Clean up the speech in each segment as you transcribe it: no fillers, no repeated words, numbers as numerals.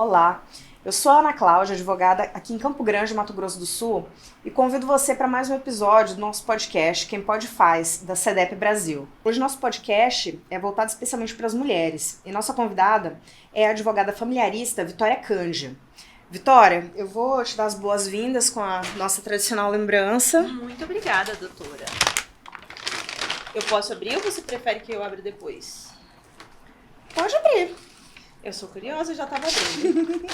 Olá, eu sou a Ana Cláudia, advogada aqui em Campo Grande, Mato Grosso do Sul, e convido você para mais um episódio do nosso podcast Quem Pode Faz, da CEDEP Brasil. Hoje nosso podcast é voltado especialmente para as mulheres, e nossa convidada é a advogada familiarista Vitória Cândia. Vitória, eu vou te dar as boas-vindas com a nossa tradicional lembrança. Muito obrigada, doutora. Eu posso abrir ou você prefere que eu abra depois? Pode abrir. Eu sou curiosa, já tava abrindo.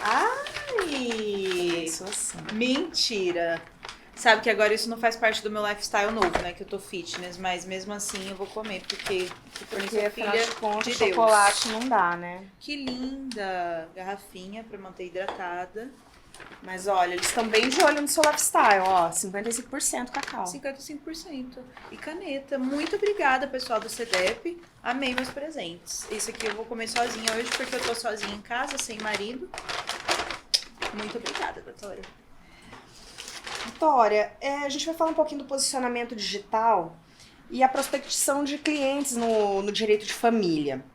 Ai! Isso assim. Mentira! Sabe que agora isso não faz parte do meu lifestyle novo, né? Que eu tô fitness, mas mesmo assim eu vou comer, porque Afinal de contas, de Deus. chocolate não dá, né? Que linda garrafinha pra manter hidratada. Mas olha, eles estão bem de olho no seu lifestyle, ó, 55% cacau. 55%. E caneta. Muito obrigada, pessoal do CEDEP. Amei meus presentes. Esse aqui eu vou comer sozinha hoje, porque eu tô sozinha em casa, sem marido. Muito obrigada, doutora. Vitória, a gente vai falar um pouquinho do posicionamento digital e a prospecção de clientes no direito de família.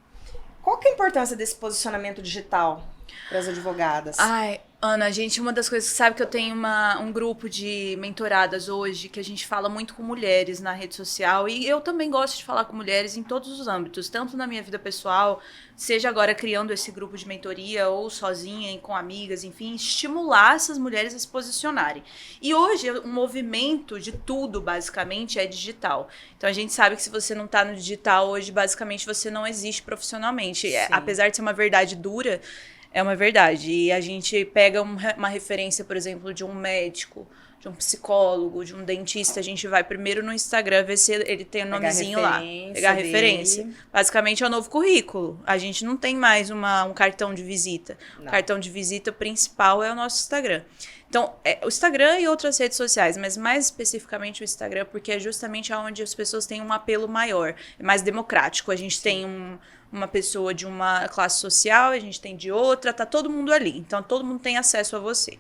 Qual que é a importância desse posicionamento digital para as advogadas? Ai, Ana, gente, uma das coisas que sabe que eu tenho um grupo de mentoradas hoje, que a gente fala muito com mulheres na rede social, e eu também gosto de falar com mulheres em todos os âmbitos, tanto na minha vida pessoal, seja agora criando esse grupo de mentoria, ou sozinha, com amigas, enfim, estimular essas mulheres a se posicionarem. E hoje, o movimento de tudo, basicamente, é digital. Então, a gente sabe que se você não tá no digital hoje, basicamente, você não existe profissionalmente. Apesar de ser uma verdade dura, é uma verdade. E a gente pega uma referência, por exemplo, de um médico, de um psicólogo, de um dentista. A gente vai primeiro no Instagram ver se ele tem o nomezinho lá. Pegar referência. Basicamente é o novo currículo. A gente não tem mais um cartão de visita. Não. O cartão de visita principal é o nosso Instagram. Então, o Instagram e outras redes sociais, mas mais especificamente o Instagram, porque é justamente onde as pessoas têm um apelo maior. É mais democrático. A gente tem uma pessoa de uma classe social, a gente tem de outra, tá todo mundo ali. Então, todo mundo tem acesso a você.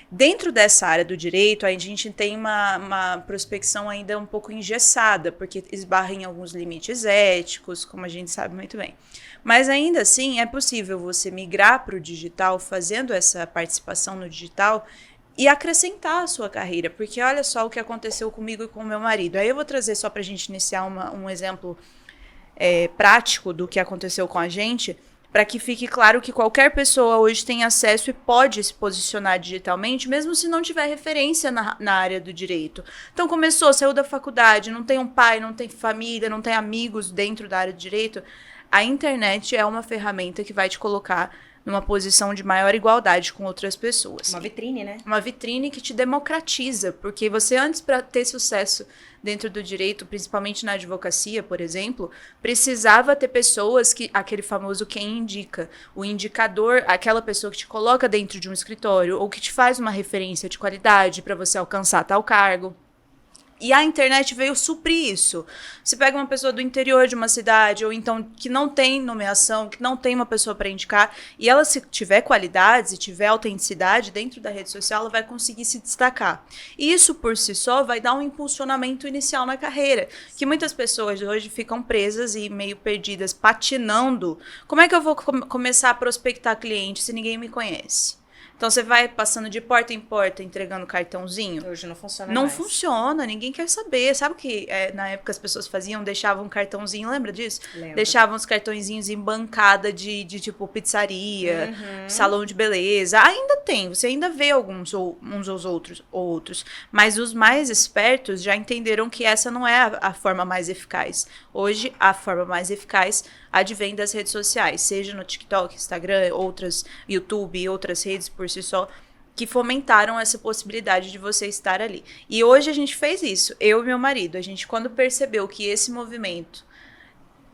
Dentro dessa área do direito, a gente tem uma prospecção ainda um pouco engessada, porque esbarra em alguns limites éticos, como a gente sabe muito bem. Mas ainda assim, é possível você migrar para o digital, fazendo essa participação no digital, e acrescentar a sua carreira, porque olha só o que aconteceu comigo e com o meu marido. Aí eu vou trazer só para a gente iniciar um exemplo prático do que aconteceu com a gente, para que fique claro que qualquer pessoa hoje tem acesso e pode se posicionar digitalmente, mesmo se não tiver referência na área do direito. Então saiu da faculdade, não tem um pai, não tem família, não tem amigos dentro da área do direito. A internet é uma ferramenta que vai te colocar numa posição de maior igualdade com outras pessoas. Uma vitrine, né? Uma vitrine que te democratiza, porque você antes, para ter sucesso dentro do direito, principalmente na advocacia, por exemplo, precisava ter pessoas aquele famoso quem indica, o indicador, aquela pessoa que te coloca dentro de um escritório ou que te faz uma referência de qualidade para você alcançar tal cargo. E a internet veio suprir isso. Você pega uma pessoa do interior de uma cidade, ou então que não tem nomeação, que não tem uma pessoa para indicar, e ela, se tiver qualidades e tiver autenticidade dentro da rede social, ela vai conseguir se destacar. E isso, por si só, vai dar um impulsionamento inicial na carreira, que muitas pessoas hoje ficam presas e meio perdidas, patinando. Como é que eu vou começar a prospectar cliente se ninguém me conhece? Então, você vai passando de porta em porta, entregando cartãozinho. Hoje não funciona mais. Não funciona, ninguém quer saber. Sabe o que na época as pessoas faziam? Deixavam um cartãozinho, lembra disso? Lembro. Deixavam os cartõezinhos em bancada de tipo pizzaria, salão de beleza. Ainda tem, você ainda vê alguns, uns ou outros. Mas os mais espertos já entenderam que essa não é a forma mais eficaz. Hoje, a forma mais eficaz advém das redes sociais, seja no TikTok, Instagram, YouTube e outras redes por si só, que fomentaram essa possibilidade de você estar ali. E hoje a gente fez isso, eu e meu marido. A gente, quando percebeu que esse movimento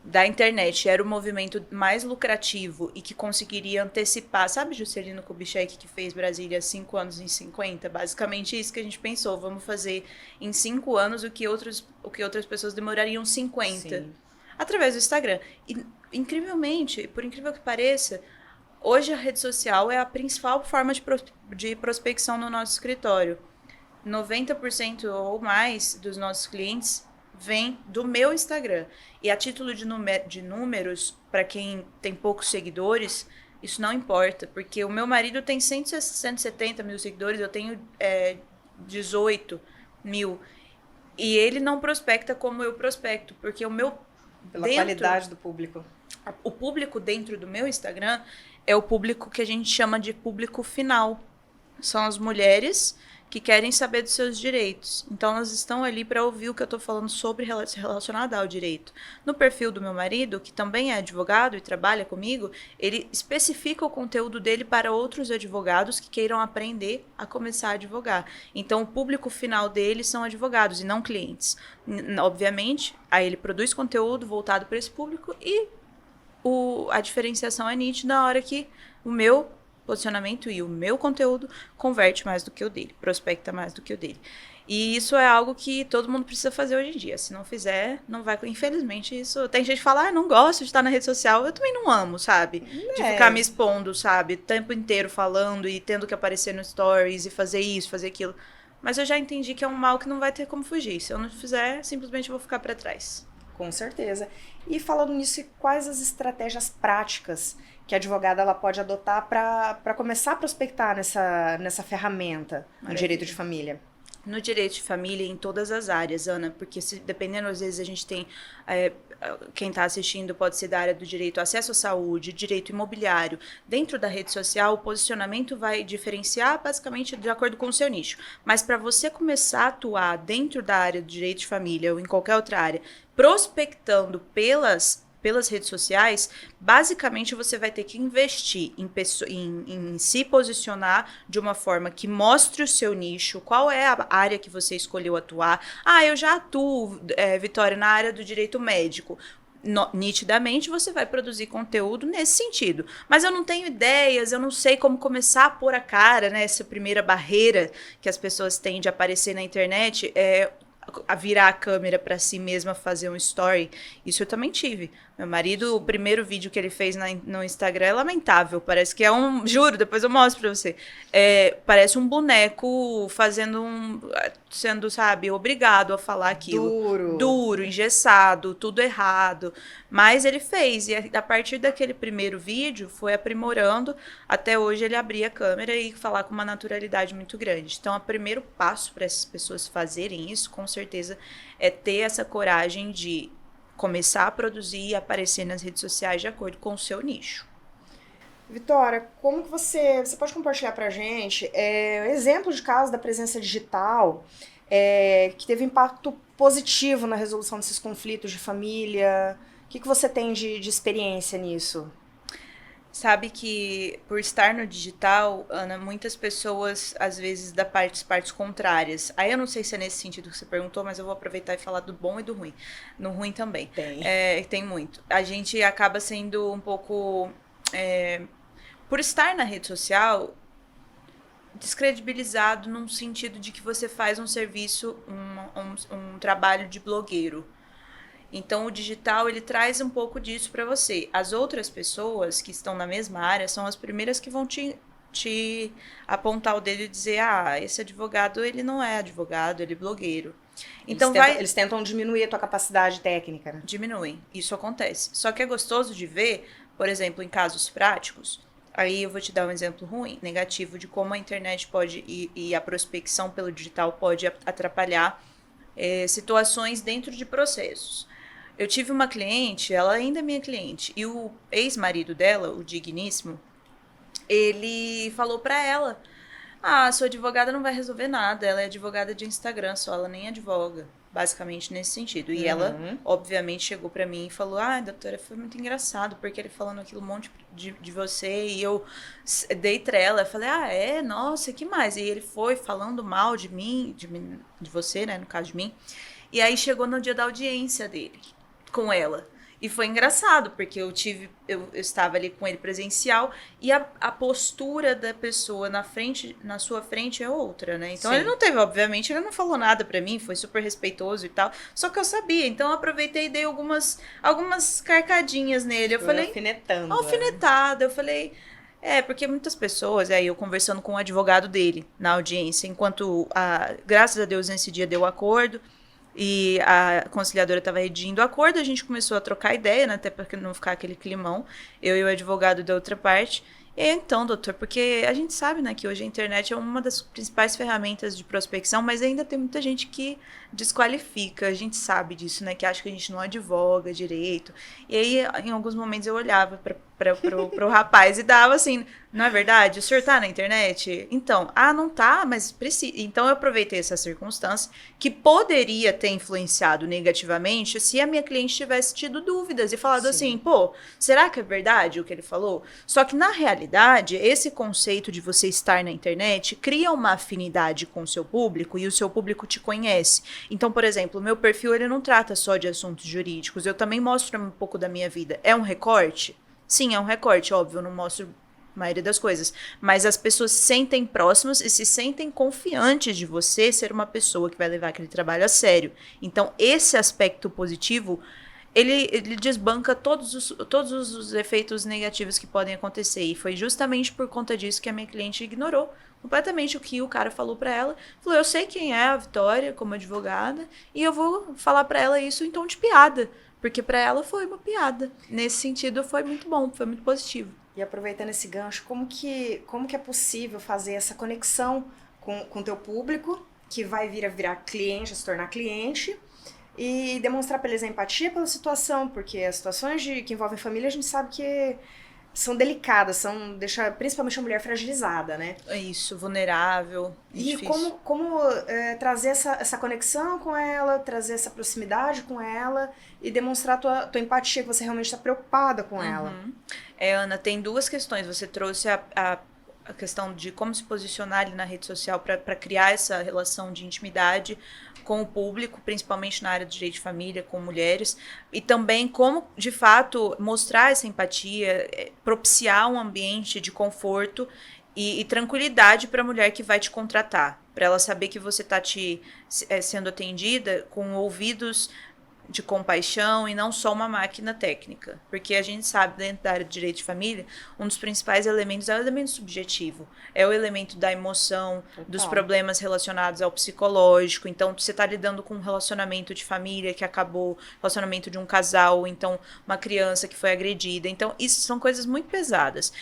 da internet era o movimento mais lucrativo e que conseguiria antecipar, sabe Juscelino Kubitschek que fez Brasília 5 anos em 50? Basicamente isso que a gente pensou, vamos fazer em 5 anos o que outras pessoas demorariam 50. Sim. Através do Instagram. E, incrivelmente, por incrível que pareça, hoje a rede social é a principal forma de prospecção no nosso escritório. 90% ou mais dos nossos clientes vem do meu Instagram. E a título de números, para quem tem poucos seguidores, Isso não importa, porque o meu marido tem 170 mil seguidores, eu tenho 18 mil. E ele não prospecta como eu prospecto, porque o meu... Pela qualidade do público. O público dentro do meu Instagram é o público que a gente chama de público final. São as mulheres que querem saber dos seus direitos. Então, elas estão ali para ouvir o que eu estou falando sobre relacionado ao direito. No perfil do meu marido, que também é advogado e trabalha comigo, ele especifica o conteúdo dele para outros advogados que queiram aprender a começar a advogar. Então, o público final dele são advogados e não clientes. Obviamente, aí ele produz conteúdo voltado para esse público e a diferenciação é nítida na hora que o meu posicionamento e o meu conteúdo converte mais do que o dele, prospecta mais do que o dele. E isso é algo que todo mundo precisa fazer hoje em dia. Se não fizer, não vai... Infelizmente, isso... Tem gente que fala, não gosto de estar na rede social. Eu também não amo, sabe? De ficar me expondo, sabe? O tempo inteiro falando e tendo que aparecer no stories e fazer isso, fazer aquilo. Mas eu já entendi que é um mal que não vai ter como fugir. Se eu não fizer, simplesmente eu vou ficar para trás. Com certeza. E falando nisso, quais as estratégias práticas que a advogada ela pode adotar para começar a prospectar nessa ferramenta no direito de família? No direito de família, em todas as áreas, Ana, porque dependendo, às vezes a gente tem, quem está assistindo pode ser da área do direito ao acesso à saúde, direito imobiliário. Dentro da rede social, o posicionamento vai diferenciar basicamente de acordo com o seu nicho. Mas para você começar a atuar dentro da área do direito de família ou em qualquer outra área, prospectando pelas redes sociais, basicamente você vai ter que investir em se posicionar de uma forma que mostre o seu nicho, qual é a área que você escolheu atuar. Eu já atuo, Vitória, na área do direito médico. Nitidamente você vai produzir conteúdo nesse sentido, mas eu não tenho ideias, eu não sei como começar a pôr a cara, né? Essa primeira barreira que as pessoas têm de aparecer na internet a virar a câmera para si mesma, fazer um story. Isso eu também tive. Meu marido, o primeiro vídeo que ele fez no Instagram é lamentável. Parece que é juro, depois eu mostro pra você. Parece um boneco sendo, sabe, obrigado a falar aquilo. Duro, engessado, tudo errado. Mas ele fez. E a partir daquele primeiro vídeo, foi aprimorando. Até hoje ele abrir a câmera e falar com uma naturalidade muito grande. Então, o primeiro passo para essas pessoas fazerem isso, com certeza, é ter essa coragem de começar a produzir e aparecer nas redes sociais de acordo com o seu nicho. Vitória, como que você pode compartilhar pra gente exemplos de casos da presença digital que teve impacto positivo na resolução desses conflitos de família? O que você tem de experiência nisso? Sabe que por estar no digital, Ana, muitas pessoas, às vezes, da partes contrárias. Aí eu não sei se é nesse sentido que você perguntou, mas eu vou aproveitar e falar do bom e do ruim. No ruim também. Tem muito. A gente acaba sendo um pouco... por estar na rede social, descredibilizado num sentido de que você faz um serviço, um trabalho de blogueiro. Então, o digital, ele traz um pouco disso para você. As outras pessoas que estão na mesma área são as primeiras que vão te apontar o dedo e dizer, esse advogado, ele não é advogado, ele é blogueiro. Então, eles tentam diminuir a tua capacidade técnica, né? Diminuem, isso acontece. Só que é gostoso de ver, por exemplo, em casos práticos. Aí eu vou te dar um exemplo ruim, negativo, de como a internet pode e a prospecção pelo digital pode atrapalhar situações dentro de processos. Eu tive uma cliente, ela ainda é minha cliente, e o ex-marido dela, o digníssimo, ele falou pra ela, sua advogada não vai resolver nada, ela é advogada de Instagram só, ela nem advoga, basicamente nesse sentido. E ela, obviamente, chegou pra mim e falou, doutora, foi muito engraçado, porque ele falando aquilo um monte de você, e eu dei trela, eu falei, nossa, que mais? E ele foi falando mal de mim, de você, né, no caso de mim, e aí chegou no dia da audiência dele, com ela. E foi engraçado, porque eu estava ali com ele presencial e a postura da pessoa na sua frente é outra, né? Então, ele não teve, obviamente, ele não falou nada pra mim, foi super respeitoso e tal. Só que eu sabia, então eu aproveitei e dei algumas carcadinhas nele. Eu falei... Alfinetada. Eu falei... porque muitas pessoas, aí eu conversando com o advogado dele na audiência, enquanto, graças a Deus, nesse dia deu acordo, e a conciliadora estava redigindo o acordo, a gente começou a trocar ideia, né, até para não ficar aquele climão, eu e o advogado da outra parte. E então, doutor, porque a gente sabe, né, que hoje a internet é uma das principais ferramentas de prospecção, mas ainda tem muita gente que desqualifica, a gente sabe disso, né, que acha que a gente não advoga direito. E aí, em alguns momentos, eu olhava pro rapaz e dava assim, não é verdade? O senhor tá na internet? Então, não tá, mas precisa. Então, eu aproveitei essa circunstância que poderia ter influenciado negativamente se a minha cliente tivesse tido dúvidas e falado assim, pô, será que é verdade o que ele falou? Só que, na realidade, esse conceito de você estar na internet cria uma afinidade com o seu público e o seu público te conhece. Então, por exemplo, o meu perfil ele não trata só de assuntos jurídicos, eu também mostro um pouco da minha vida. É um recorte? Sim, é um recorte, óbvio, eu não mostro a maioria das coisas, mas as pessoas se sentem próximas e se sentem confiantes de você ser uma pessoa que vai levar aquele trabalho a sério. Então, esse aspecto positivo, ele desbanca todos os efeitos negativos que podem acontecer, e foi justamente por conta disso que a minha cliente ignorou completamente o que o cara falou pra ela. Falou, eu sei quem é a Vitória como advogada e eu vou falar pra ela isso em tom de piada, porque pra ela foi uma piada. Nesse sentido, foi muito bom, foi muito positivo. E aproveitando esse gancho, como que é possível fazer essa conexão com o teu público, que vai virar cliente, se tornar cliente, e demonstrar para eles a empatia pela situação, porque as situações que envolvem família a gente sabe que são delicadas, deixa principalmente a mulher fragilizada, né? É isso, vulnerável. E difícil. como trazer essa conexão com ela, trazer essa proximidade com ela e demonstrar tua empatia, que você realmente está preocupada com ela. Ana, tem duas questões. Você trouxe a questão de como se posicionar ali na rede social para criar essa relação de intimidade com o público, principalmente na área de direito de família, com mulheres, e também como, de fato, mostrar essa empatia, propiciar um ambiente de conforto e tranquilidade para a mulher que vai te contratar, para ela saber que você está sendo atendida com ouvidos de compaixão e não só uma máquina técnica. Porque a gente sabe, dentro da área de direito de família, um dos principais elementos é o elemento subjetivo. É o elemento da emoção, dos problemas relacionados ao psicológico. Então, você está lidando com um relacionamento de família que acabou, relacionamento de um casal, então uma criança que foi agredida. Então, isso são coisas muito pesadas.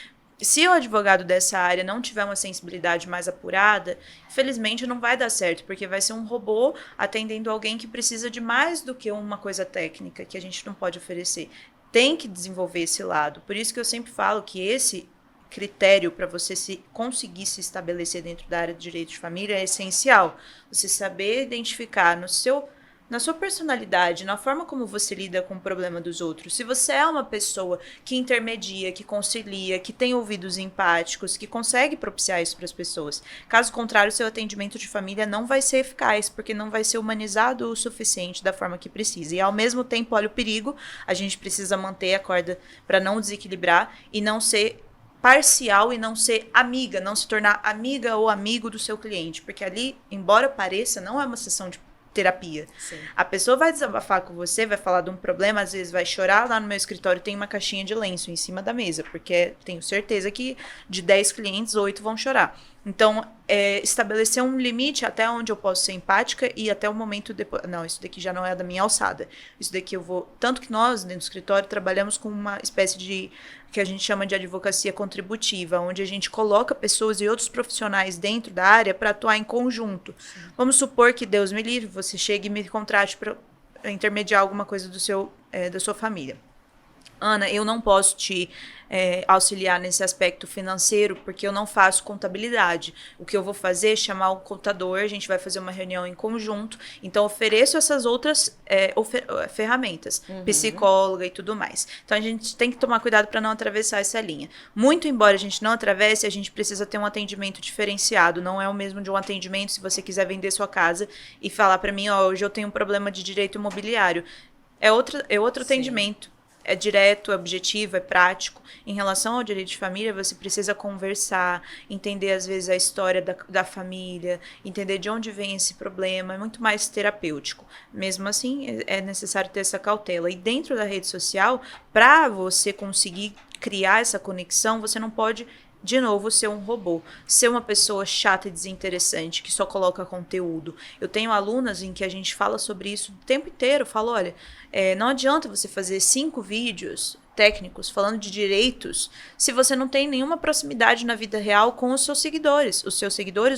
Se o advogado dessa área não tiver uma sensibilidade mais apurada, infelizmente não vai dar certo, porque vai ser um robô atendendo alguém que precisa de mais do que uma coisa técnica que a gente não pode oferecer. Tem que desenvolver esse lado. Por isso que eu sempre falo que esse critério para você conseguir se estabelecer dentro da área de direito de família é essencial. Você saber identificar na sua personalidade, na forma como você lida com o problema dos outros. Se você é uma pessoa que intermedia, que concilia, que tem ouvidos empáticos, que consegue propiciar isso para as pessoas. Caso contrário, seu atendimento de família não vai ser eficaz, porque não vai ser humanizado o suficiente da forma que precisa. E ao mesmo tempo, olha o perigo, a gente precisa manter a corda para não desequilibrar e não ser parcial e não ser amiga, não se tornar amiga ou amigo do seu cliente. Porque ali, embora pareça, não é uma sessão de terapia. Sim. A pessoa vai desabafar com você, vai falar de um problema, às vezes vai chorar. Lá no meu escritório tem uma caixinha de lenço em cima da mesa, porque tenho certeza que de 10 clientes, 8 vão chorar. Então, estabelecer um limite até onde eu posso ser empática e até o momento depois. Não, isso daqui já não é da minha alçada. Isso daqui eu vou. Tanto que nós, dentro do escritório, trabalhamos com uma espécie de que a gente chama de advocacia contributiva, onde a gente coloca pessoas e outros profissionais dentro da área para atuar em conjunto. Sim. Vamos supor que, Deus me livre, você chegue e me contrate para intermediar alguma coisa da sua família. Ana, eu não posso te auxiliar nesse aspecto financeiro porque eu não faço contabilidade. O que eu vou fazer é chamar o contador, a gente vai fazer uma reunião em conjunto, então ofereço essas outras ferramentas, psicóloga e tudo mais. Então a gente tem que tomar cuidado para não atravessar essa linha. Muito embora a gente não atravesse, a gente precisa ter um atendimento diferenciado, não é o mesmo de um atendimento se você quiser vender sua casa e falar para mim, hoje eu tenho um problema de direito imobiliário. É outro atendimento. É direto, é objetivo, é prático. Em relação ao direito de família, você precisa conversar, entender, às vezes, a história da família, entender de onde vem esse problema, é muito mais terapêutico. Mesmo assim, é necessário ter essa cautela. E dentro da rede social, para você conseguir criar essa conexão, você não pode de novo, ser um robô, ser uma pessoa chata e desinteressante, que só coloca conteúdo. Eu tenho alunas em que a gente fala sobre isso o tempo inteiro, falo, olha, não adianta você fazer 5 vídeos técnicos falando de direitos se você não tem nenhuma proximidade na vida real com os seus seguidores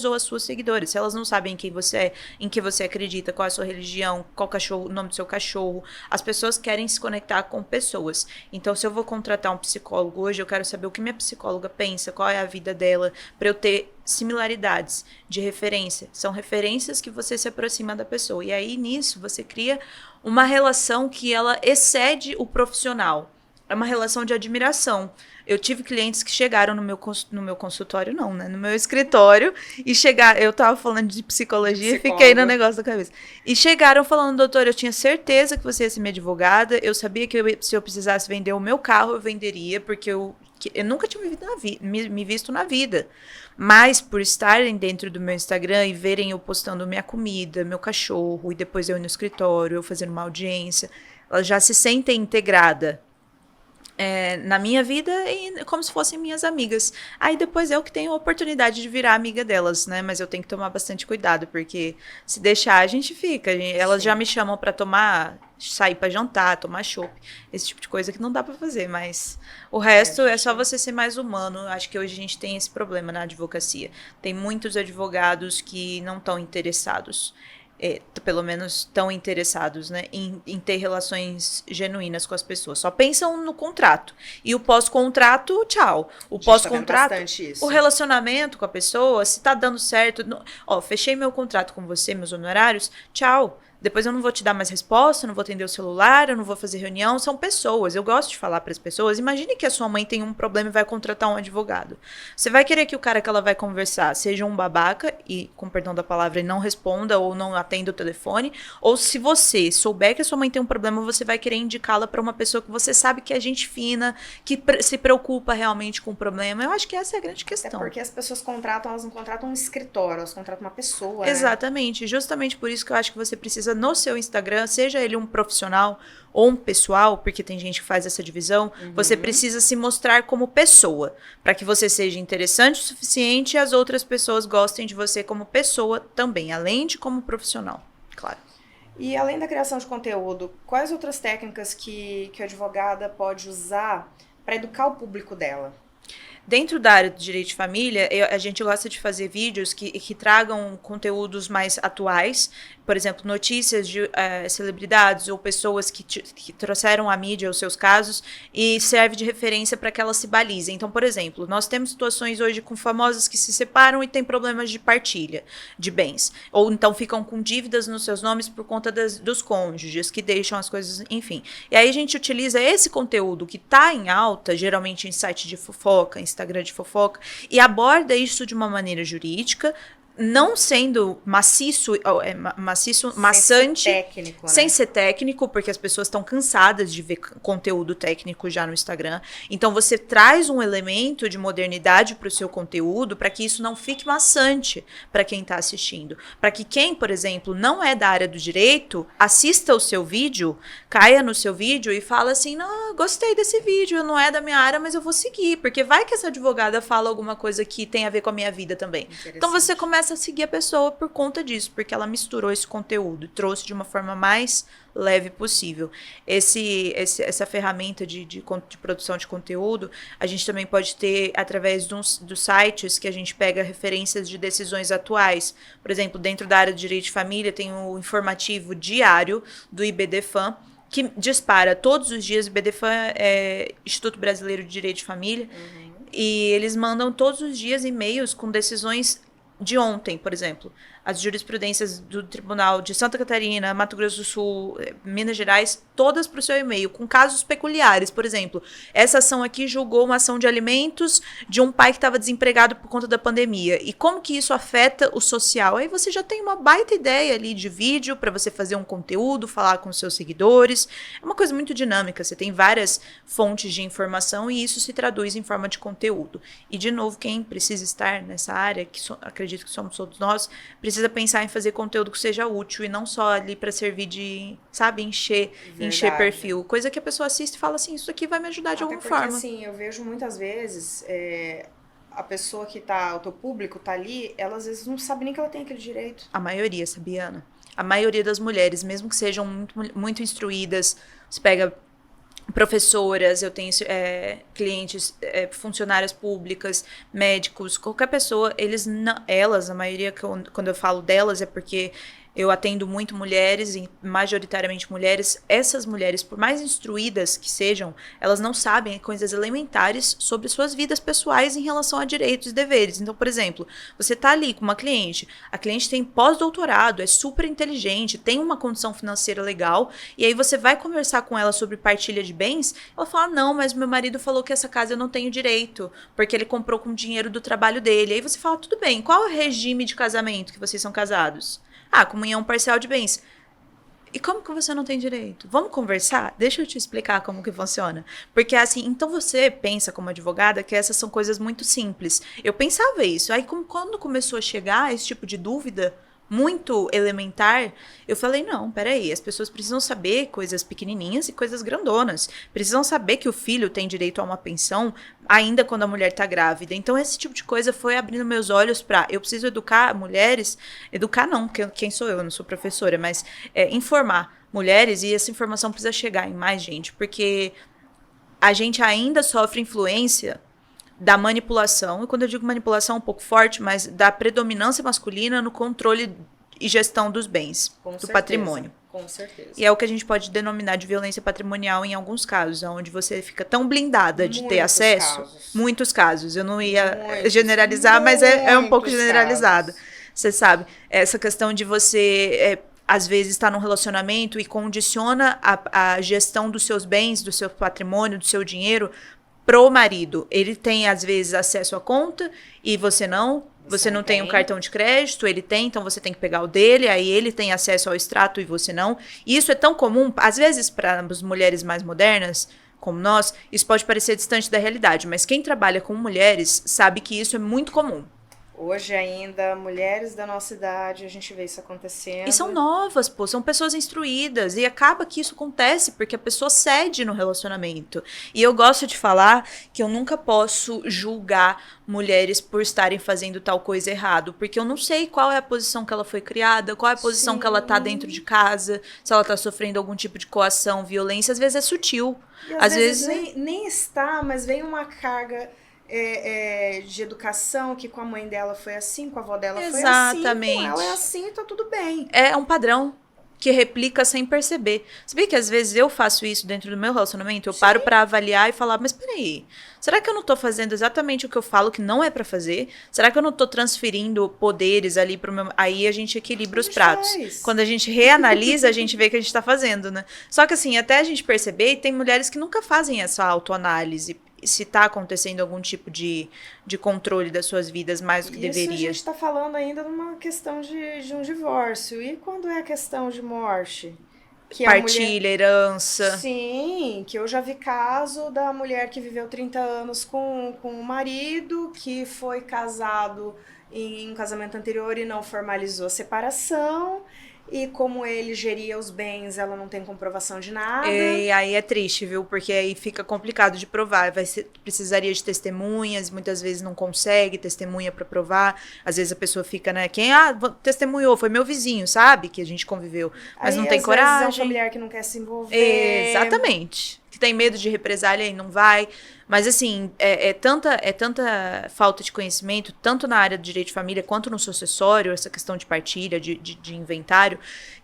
ou as suas seguidoras, se elas não sabem quem você é, em que você acredita, qual é a sua religião, qual o nome do seu cachorro. As pessoas querem se conectar com pessoas. Então, se eu vou contratar um psicólogo hoje, eu quero saber o que minha psicóloga pensa, qual é a vida dela, para eu ter similaridades de referência. São referências que você se aproxima da pessoa. E aí, nisso, você cria uma relação que ela excede o profissional. É uma relação de admiração. Eu tive clientes que chegaram no meu consultório, não, né? No meu escritório, e chegaram. Eu tava falando de psicologia e fiquei no negócio da cabeça. E chegaram falando, doutor, eu tinha certeza que você ia ser minha advogada, eu sabia que se eu precisasse vender o meu carro, eu venderia, porque eu nunca tinha me visto na vida. Mas por estarem dentro do meu Instagram e verem eu postando minha comida, meu cachorro, e depois eu ir no escritório, eu fazendo uma audiência, elas já se sentem integradas na minha vida e como se fossem minhas amigas. Aí depois eu que tenho a oportunidade de virar amiga delas, né? Mas eu tenho que tomar bastante cuidado, porque se deixar a gente fica. Elas já me chamam pra sair pra jantar, tomar chopp, esse tipo de coisa que não dá pra fazer, mas o resto é só você ser mais humano. Acho que hoje a gente tem esse problema na advocacia. Tem muitos advogados que não estão interessados. Pelo menos tão interessados, né, em ter relações genuínas com as pessoas. Só pensam no contrato. E o pós-contrato, tchau. O pós-contrato, o relacionamento com a pessoa, se tá dando certo. Fechei meu contrato com você, meus honorários, tchau. Depois eu não vou te dar mais resposta, eu não vou atender o celular, eu não vou fazer reunião. São pessoas. Eu gosto de falar para as pessoas. Imagine que a sua mãe tem um problema e vai contratar um advogado. Você vai querer que o cara que ela vai conversar seja um babaca e, com perdão da palavra, não responda ou não atenda o telefone? Ou se você souber que a sua mãe tem um problema, você vai querer indicá-la para uma pessoa que você sabe que é gente fina, que se preocupa realmente com o problema? Eu acho que essa é a grande questão. É porque as pessoas elas não contratam um escritório, elas contratam uma pessoa, Exatamente. Né? Justamente por isso que eu acho que você precisa no seu Instagram, seja ele um profissional ou um pessoal, porque tem gente que faz essa divisão, você precisa se mostrar como pessoa, para que você seja interessante o suficiente e as outras pessoas gostem de você como pessoa também, além de como profissional, claro. E além da criação de conteúdo, quais outras técnicas que a advogada pode usar para educar o público dela? Dentro da área do direito de família, a gente gosta de fazer vídeos que tragam conteúdos mais atuais, por exemplo, notícias de celebridades ou pessoas que trouxeram à mídia os seus casos e serve de referência para que elas se balizem. Então, por exemplo, nós temos situações hoje com famosas que se separam e têm problemas de partilha de bens, ou então ficam com dívidas nos seus nomes por conta dos cônjuges, que deixam as coisas, enfim. E aí a gente utiliza esse conteúdo que está em alta, geralmente em site de fofoca, Instagram de fofoca, e aborda isso de uma maneira jurídica, não sendo maciço, maçante, sem ser técnico, porque as pessoas estão cansadas de ver conteúdo técnico já no Instagram. Então você traz um elemento de modernidade para o seu conteúdo, para que isso não fique maçante para quem está assistindo. Para que quem, por exemplo, não é da área do direito, assista o seu vídeo, caia no seu vídeo e fala assim, não, gostei desse vídeo, não é da minha área, mas eu vou seguir, porque vai que essa advogada fala alguma coisa que tem a ver com a minha vida também. Então você começa a seguir a pessoa por conta disso, porque ela misturou esse conteúdo e trouxe de uma forma mais leve possível. Essa ferramenta de produção de conteúdo, a gente também pode ter através dos sites que a gente pega referências de decisões atuais. Por exemplo, dentro da área de direito de família, tem o informativo diário do IBDFAM, que dispara todos os dias. O IBDFAM é Instituto Brasileiro de Direito de Família, e eles mandam todos os dias e-mails com decisões de ontem, por exemplo. As jurisprudências do Tribunal de Santa Catarina, Mato Grosso do Sul, Minas Gerais, todas para o seu e-mail, com casos peculiares. Por exemplo, essa ação aqui julgou uma ação de alimentos de um pai que estava desempregado por conta da pandemia. E como que isso afeta o social? Aí você já tem uma baita ideia ali de vídeo para você fazer um conteúdo, falar com os seus seguidores. É uma coisa muito dinâmica, você tem várias fontes de informação e isso se traduz em forma de conteúdo. E, de novo, quem precisa estar nessa área, que acredito que somos todos nós, precisa pensar em fazer conteúdo que seja útil e não só ali para servir de, sabe, encher perfil. Coisa que a pessoa assiste e fala assim, isso aqui vai me ajudar de alguma forma. Assim, eu vejo muitas vezes a pessoa que tá, o teu público tá ali, ela às vezes não sabe nem que ela tem aquele direito. A maioria, sabia, Ana? A maioria das mulheres, mesmo que sejam muito instruídas, você pega professoras, eu tenho clientes, funcionárias públicas, médicos, qualquer pessoa, elas, a maioria, quando eu falo delas, é porque eu atendo muito mulheres, e majoritariamente mulheres. Essas mulheres, por mais instruídas que sejam, elas não sabem coisas elementares sobre suas vidas pessoais em relação a direitos e deveres. Então, por exemplo, você tá ali com uma cliente, a cliente tem pós-doutorado, é super inteligente, tem uma condição financeira legal, e aí você vai conversar com ela sobre partilha de bens, ela fala, não, mas meu marido falou que essa casa eu não tenho direito, porque ele comprou com o dinheiro do trabalho dele. Aí você fala, tudo bem, qual é o regime de casamento que vocês são casados? Ah, comunhão parcial de bens. E como que você não tem direito? Vamos conversar? Deixa eu te explicar como que funciona. Porque assim, então você pensa como advogada que essas são coisas muito simples. Eu pensava isso. Aí quando começou a chegar esse tipo de dúvida muito elementar, eu falei, não, peraí, as pessoas precisam saber coisas pequenininhas e coisas grandonas. Precisam saber que o filho tem direito a uma pensão ainda quando a mulher tá grávida. Então, esse tipo de coisa foi abrindo meus olhos para eu preciso educar mulheres, educar não, porque quem sou eu não sou professora, mas informar mulheres, e essa informação precisa chegar em mais gente, porque a gente ainda sofre influência da manipulação, e quando eu digo manipulação um pouco forte, mas da predominância masculina no controle e gestão dos bens, do patrimônio. Com certeza. E é o que a gente pode denominar de violência patrimonial em alguns casos, onde você fica tão blindada de ter acesso. Muitos casos. Eu não ia generalizar, mas é um pouco generalizado. Você sabe, essa questão de você às vezes está num relacionamento e condiciona a gestão dos seus bens, do seu patrimônio, do seu dinheiro pro marido. Ele tem, às vezes, acesso à conta e você não. Você não tem um cartão de crédito, ele tem, então você tem que pegar o dele, aí ele tem acesso ao extrato e você não. E isso é tão comum, às vezes, para as mulheres mais modernas, como nós, isso pode parecer distante da realidade, mas quem trabalha com mulheres sabe que isso é muito comum. Hoje ainda, mulheres da nossa idade, a gente vê isso acontecendo. E são novas, pô, são pessoas instruídas. E acaba que isso acontece porque a pessoa cede no relacionamento. E eu gosto de falar que eu nunca posso julgar mulheres por estarem fazendo tal coisa errado. Porque eu não sei qual é a posição que ela foi criada, qual é a posição que ela tá dentro de casa, se ela tá sofrendo algum tipo de coação, violência. Às vezes é sutil. E às vezes nem está, mas vem uma carga de educação, que com a mãe dela foi assim, com a avó dela foi assim, com ela é assim, tá tudo bem. É um padrão que replica sem perceber. Sabia que às vezes eu faço isso dentro do meu relacionamento? Eu paro pra avaliar e falar, mas peraí, será que eu não tô fazendo exatamente o que eu falo que não é pra fazer? Será que eu não tô transferindo poderes ali pro meu... Aí a gente equilibra os pratos. Quando a gente reanalisa, a gente vê que a gente tá fazendo, né? Só que assim, até a gente perceber, tem mulheres que nunca fazem essa autoanálise, se está acontecendo algum tipo de controle das suas vidas mais do que deveria. Isso a gente está falando ainda numa questão de um divórcio. E quando é a questão de morte? Que partilha, herança. Sim, que eu já vi caso da mulher que viveu 30 anos com o marido, que foi casado em um casamento anterior e não formalizou a separação. E como ele geria os bens, ela não tem comprovação de nada. E aí é triste, viu? Porque aí fica complicado de provar. Precisaria de testemunhas, muitas vezes não consegue testemunha para provar. Às vezes a pessoa fica, né? Quem testemunhou? Foi meu vizinho, sabe? Que a gente conviveu. Mas aí, não tem coragem. Às vezes é um familiar que não quer se envolver. Exatamente. Que tem medo de represália e não vai. Mas, assim, é tanta falta de conhecimento, tanto na área do direito de família quanto no sucessório, essa questão de partilha, de inventário,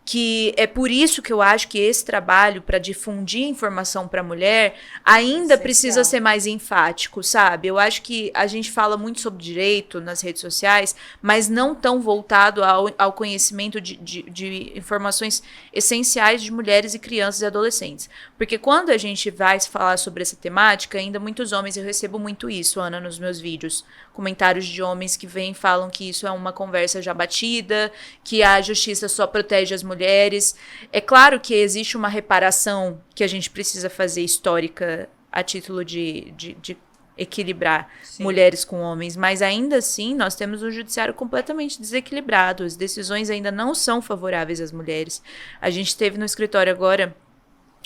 que é por isso que eu acho que esse trabalho para difundir informação para a mulher ainda precisa ser mais enfático, sabe? Eu acho que a gente fala muito sobre direito nas redes sociais, mas não tão voltado ao conhecimento de informações essenciais de mulheres e crianças e adolescentes. Porque quando a gente vai falar sobre essa temática, ainda muitos homens, eu recebo muito isso, Ana, nos meus vídeos, comentários de homens que vêm e falam que isso é uma conversa já batida, que a justiça só protege as mulheres. É claro que existe uma reparação que a gente precisa fazer histórica a título de equilibrar mulheres com homens, mas ainda assim nós temos um judiciário completamente desequilibrado, as decisões ainda não são favoráveis às mulheres. A gente teve no escritório agora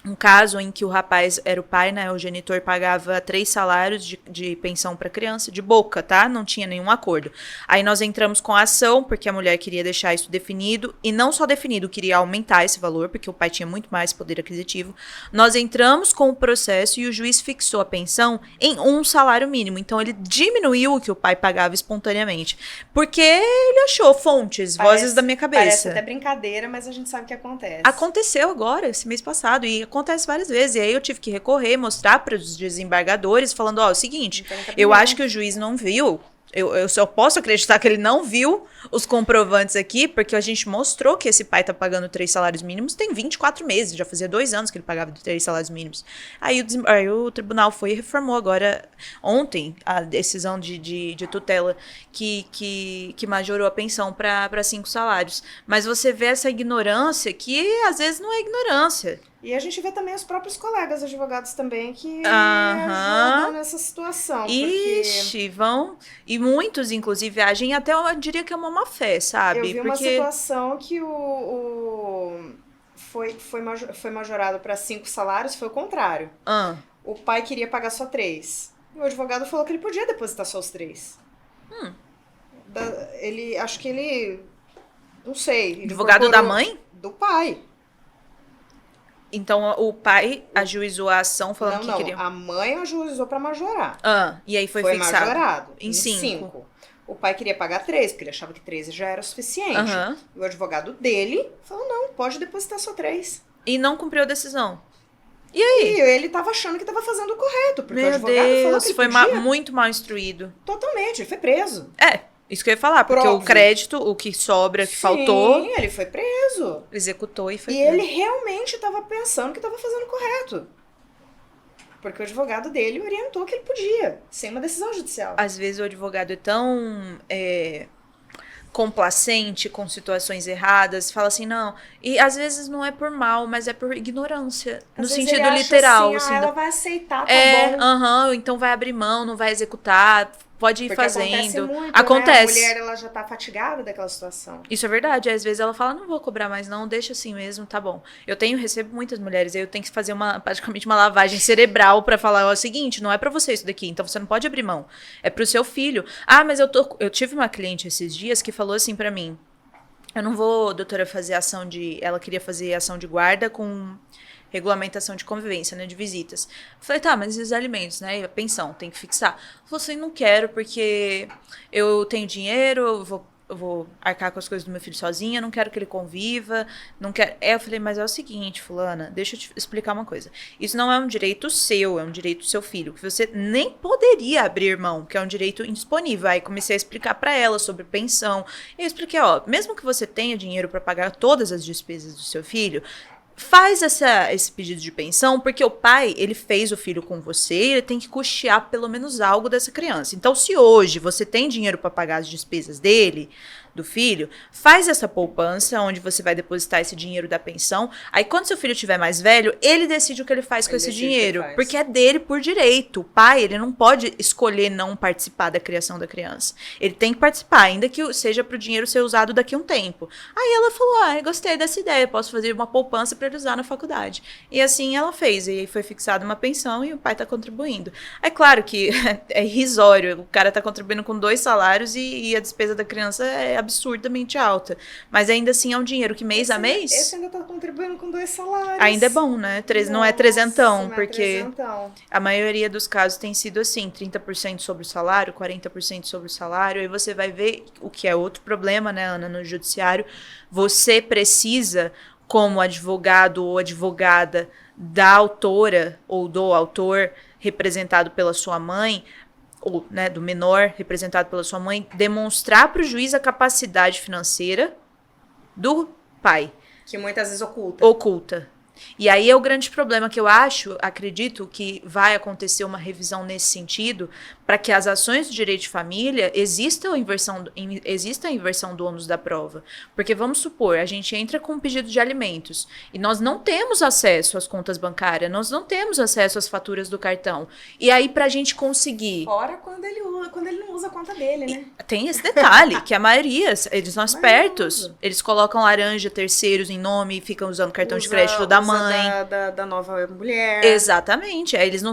um caso em que o rapaz era o pai, né? O genitor pagava 3 salários de pensão para criança, de boca, tá? Não tinha nenhum acordo. Aí nós entramos com a ação, porque a mulher queria deixar isso definido, e não só definido, queria aumentar esse valor, porque o pai tinha muito mais poder aquisitivo. Nós entramos com o processo e o juiz fixou a pensão em 1 salário mínimo. Então ele diminuiu o que o pai pagava espontaneamente. Porque ele achou fontes, vozes da minha cabeça. Parece até brincadeira, mas a gente sabe o que acontece. Aconteceu agora, esse mês passado, e acontece várias vezes. E aí eu tive que recorrer, mostrar para os desembargadores, falando, ó, é o seguinte, eu acho que o juiz não viu, eu só posso acreditar que ele não viu os comprovantes aqui, porque a gente mostrou que esse pai tá pagando 3 salários mínimos tem 24 meses, já fazia 2 anos que ele pagava 3 salários mínimos. Aí o tribunal foi e reformou agora, ontem, a decisão de tutela que majorou a pensão para 5 salários. Mas você vê essa ignorância que às vezes não é ignorância. E a gente vê também os próprios colegas advogados também que ajudam nessa situação. Ixi, vão. E muitos, inclusive, agem até, eu diria que é uma má fé, sabe? Eu vi uma situação que foi majorado para 5 salários, foi o contrário. O pai queria pagar só 3. E o advogado falou que ele podia depositar só os 3. Acho que ele... Não sei. Advogado da mãe? Do pai. Então, o pai ajuizou a ação falando que queria... Não, a mãe ajuizou pra majorar. E aí foi fixado. Majorado em 5. 5. O pai queria pagar 3, porque ele achava que 3 já era o suficiente. E o advogado dele falou, não, pode depositar só 3. E não cumpriu a decisão. E aí? E ele tava achando que tava fazendo o correto, porque o advogado falou que ele foi podia. muito mal instruído. Totalmente, ele foi preso. Isso que eu ia falar, porque o crédito, o que sobra, que faltou... Sim, ele foi preso. Executou e foi preso. E ele realmente estava pensando que estava fazendo correto. Porque o advogado dele orientou que ele podia, sem uma decisão judicial. Às vezes o advogado é tão complacente com situações erradas, fala assim, não... E às vezes não é por mal, mas é por ignorância. No sentido literal. Assim, ela vai aceitar, tá bom. Então vai abrir mão, não vai executar... Pode ir porque fazendo. Acontece. Né? A mulher, ela já tá fatigada daquela situação. Isso é verdade. Às vezes ela fala, não vou cobrar mais não, deixa assim mesmo, tá bom. Recebo muitas mulheres, aí eu tenho que fazer praticamente uma lavagem cerebral pra falar, ó, é o seguinte, não é pra você isso daqui, então você não pode abrir mão. É pro seu filho. Mas eu tive uma cliente esses dias que falou assim pra mim, eu não vou, doutora, fazer ela queria fazer ação de guarda com... regulamentação de convivência, né, de visitas. Falei, tá, mas e os alimentos, né, a pensão, tem que fixar. Falei assim, não quero, porque eu tenho dinheiro, eu vou arcar com as coisas do meu filho sozinha, não quero que ele conviva, não quero... eu falei, mas é o seguinte, fulana, deixa eu te explicar uma coisa. Isso não é um direito seu, é um direito do seu filho, que você nem poderia abrir mão, que é um direito indisponível. Aí comecei a explicar pra ela sobre pensão. E eu expliquei, mesmo que você tenha dinheiro pra pagar todas as despesas do seu filho, faz esse pedido de pensão, porque o pai, ele fez o filho com você e ele tem que custear pelo menos algo dessa criança. Então, se hoje você tem dinheiro para pagar as despesas dele, do filho, faz essa poupança, onde você vai depositar esse dinheiro da pensão. Aí, quando seu filho estiver mais velho, ele decide o que ele faz com esse dinheiro, porque é dele por direito. O pai, ele não pode escolher não participar da criação da criança. Ele tem que participar, ainda que seja para o dinheiro ser usado daqui a um tempo. Aí ela falou, gostei dessa ideia, posso fazer uma poupança para ele usar na faculdade. E assim ela fez, e aí foi fixada uma pensão e o pai está contribuindo. É claro que é irrisório, o cara está contribuindo com 2 salários e a despesa da criança é absurdamente alta. Mas ainda assim é um dinheiro que mês a mês... Esse ainda tá contribuindo com 2 salários. Ainda é bom, né? Não é trezentão, não porque é trezentão. A maioria dos casos tem sido assim, 30% sobre o salário, 40% sobre o salário, aí você vai ver o que é outro problema, né, Ana, no judiciário. Você precisa, como advogado ou advogada da autora ou do autor representado pela sua mãe, ou, né, do menor representado pela sua mãe, demonstrar para o juiz a capacidade financeira do pai. Que muitas vezes Oculta. E aí é o grande problema que eu acredito que vai acontecer uma revisão nesse sentido, para que as ações de direito de família exista a inversão do ônus da prova. Porque vamos supor, a gente entra com um pedido de alimentos e nós não temos acesso às contas bancárias, nós não temos acesso às faturas do cartão. E aí, pra gente conseguir... Fora quando ele não usa a conta dele, né? Tem esse detalhe, que a maioria, eles são espertos. Eles colocam laranja, terceiros em nome e ficam usando cartão de crédito da mãe. Da nova mulher. Exatamente. Eles não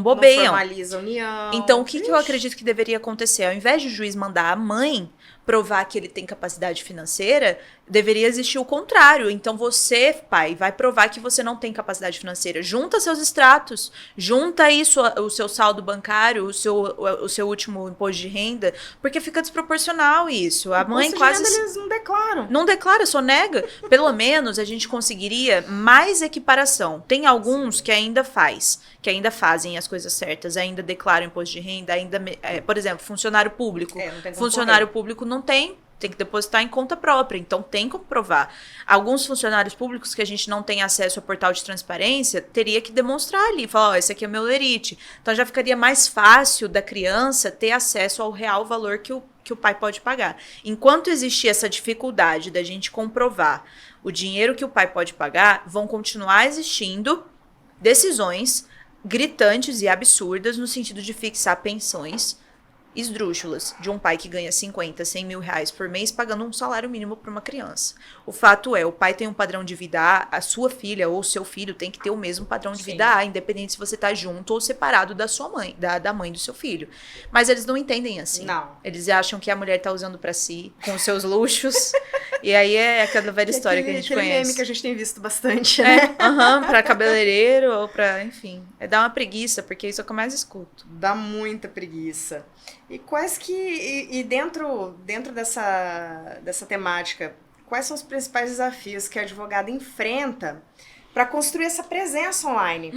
bobeiam. Não formaliza a união. Então, o que eu acredito que deveria acontecer? Ao invés de o juiz mandar a mãe provar que ele tem capacidade financeira, deveria existir o contrário. Então você, pai, vai provar que você não tem capacidade financeira. Junta seus extratos, junta isso, o seu saldo bancário, o seu último imposto de renda, porque fica desproporcional isso. A mãe quase... de renda eles não declaram. Não declara, só nega. Pelo menos a gente conseguiria mais equiparação. Tem alguns que ainda fazem as coisas certas, ainda declaram imposto de renda, por exemplo, funcionário público. Não tem como Funcionário público não tem que depositar em conta própria, então tem como provar. Alguns funcionários públicos que a gente não tem acesso ao portal de transparência, teria que demonstrar ali, falar, esse aqui é o meu lerite. Então já ficaria mais fácil da criança ter acesso ao real valor que o pai pode pagar. Enquanto existir essa dificuldade da gente comprovar o dinheiro que o pai pode pagar, vão continuar existindo decisões gritantes e absurdas no sentido de fixar pensões esdrúxulas de um pai que ganha 50, 100 mil reais por mês pagando um salário mínimo para uma criança. O fato é, o pai tem um padrão de vida A, a sua filha ou o seu filho tem que ter o mesmo padrão de vida A, independente se você tá junto ou separado da sua mãe, da mãe do seu filho. Mas eles não entendem assim. Não. Eles acham que a mulher tá usando para si, com os seus luxos, e aí é aquela velha história que a gente conhece. Meme que a gente tem visto bastante, né? Pra cabeleireiro ou pra, enfim. Dá uma preguiça, porque isso é o que eu mais escuto. Dá muita preguiça. E quais que... dentro dessa temática, quais são os principais desafios que a advogada enfrenta para construir essa presença online?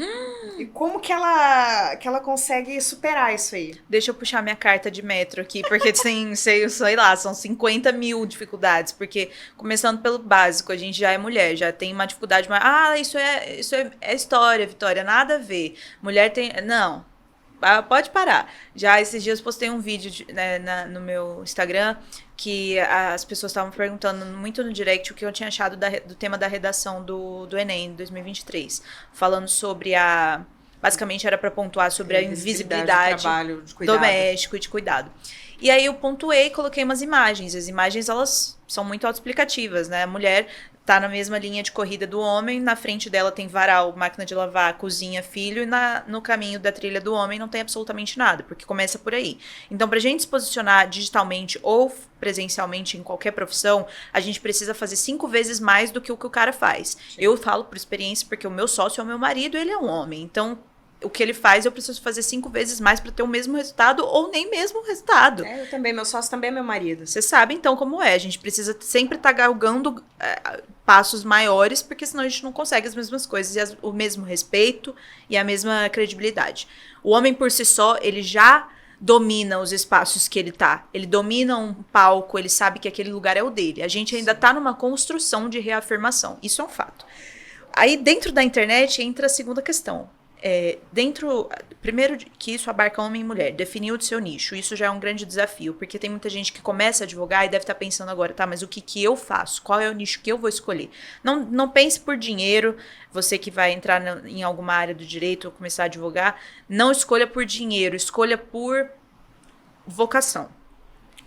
E como que ela consegue superar isso aí? Deixa eu puxar minha carta de metro aqui, porque sei lá, são 50 mil dificuldades, porque começando pelo básico, a gente já é mulher, já tem uma dificuldade, mas isso é história, Vitória, nada a ver. Mulher tem... Não. Pode parar. Já esses dias postei um vídeo no meu Instagram que as pessoas estavam perguntando muito no direct o que eu tinha achado do tema da redação do Enem 2023. Falando sobre basicamente era para pontuar sobre a invisibilidade de trabalho, de doméstico e de cuidado. E aí eu pontuei e coloquei umas imagens. As imagens, elas são muito autoexplicativas, né? A mulher tá na mesma linha de corrida do homem, na frente dela tem varal, máquina de lavar, cozinha, filho, e no caminho da trilha do homem não tem absolutamente nada, porque começa por aí. Então, pra gente se posicionar digitalmente ou presencialmente em qualquer profissão, a gente precisa fazer 5 vezes mais do que o cara faz. Sim. Eu falo por experiência, porque o meu sócio é o meu marido, ele é um homem, então... O que ele faz, eu preciso fazer 5 vezes mais para ter o mesmo resultado ou nem mesmo resultado. Eu também, meu sócio também é meu marido. Você sabe, então, como é. A gente precisa sempre estar galgando passos maiores, porque senão a gente não consegue as mesmas coisas e o mesmo respeito e a mesma credibilidade. O homem, por si só, ele já domina os espaços que ele tá. Ele domina um palco, ele sabe que aquele lugar é o dele. A gente ainda tá numa construção de reafirmação. Isso é um fato. Aí, dentro da internet, entra a segunda questão. Primeiro que isso abarca homem e mulher, definir o seu nicho, isso já é um grande desafio, porque tem muita gente que começa a advogar e deve estar pensando agora, tá, mas o que eu faço? Qual é o nicho que eu vou escolher? Não pense por dinheiro, você que vai entrar em alguma área do direito ou começar a advogar, não escolha por dinheiro, escolha por vocação.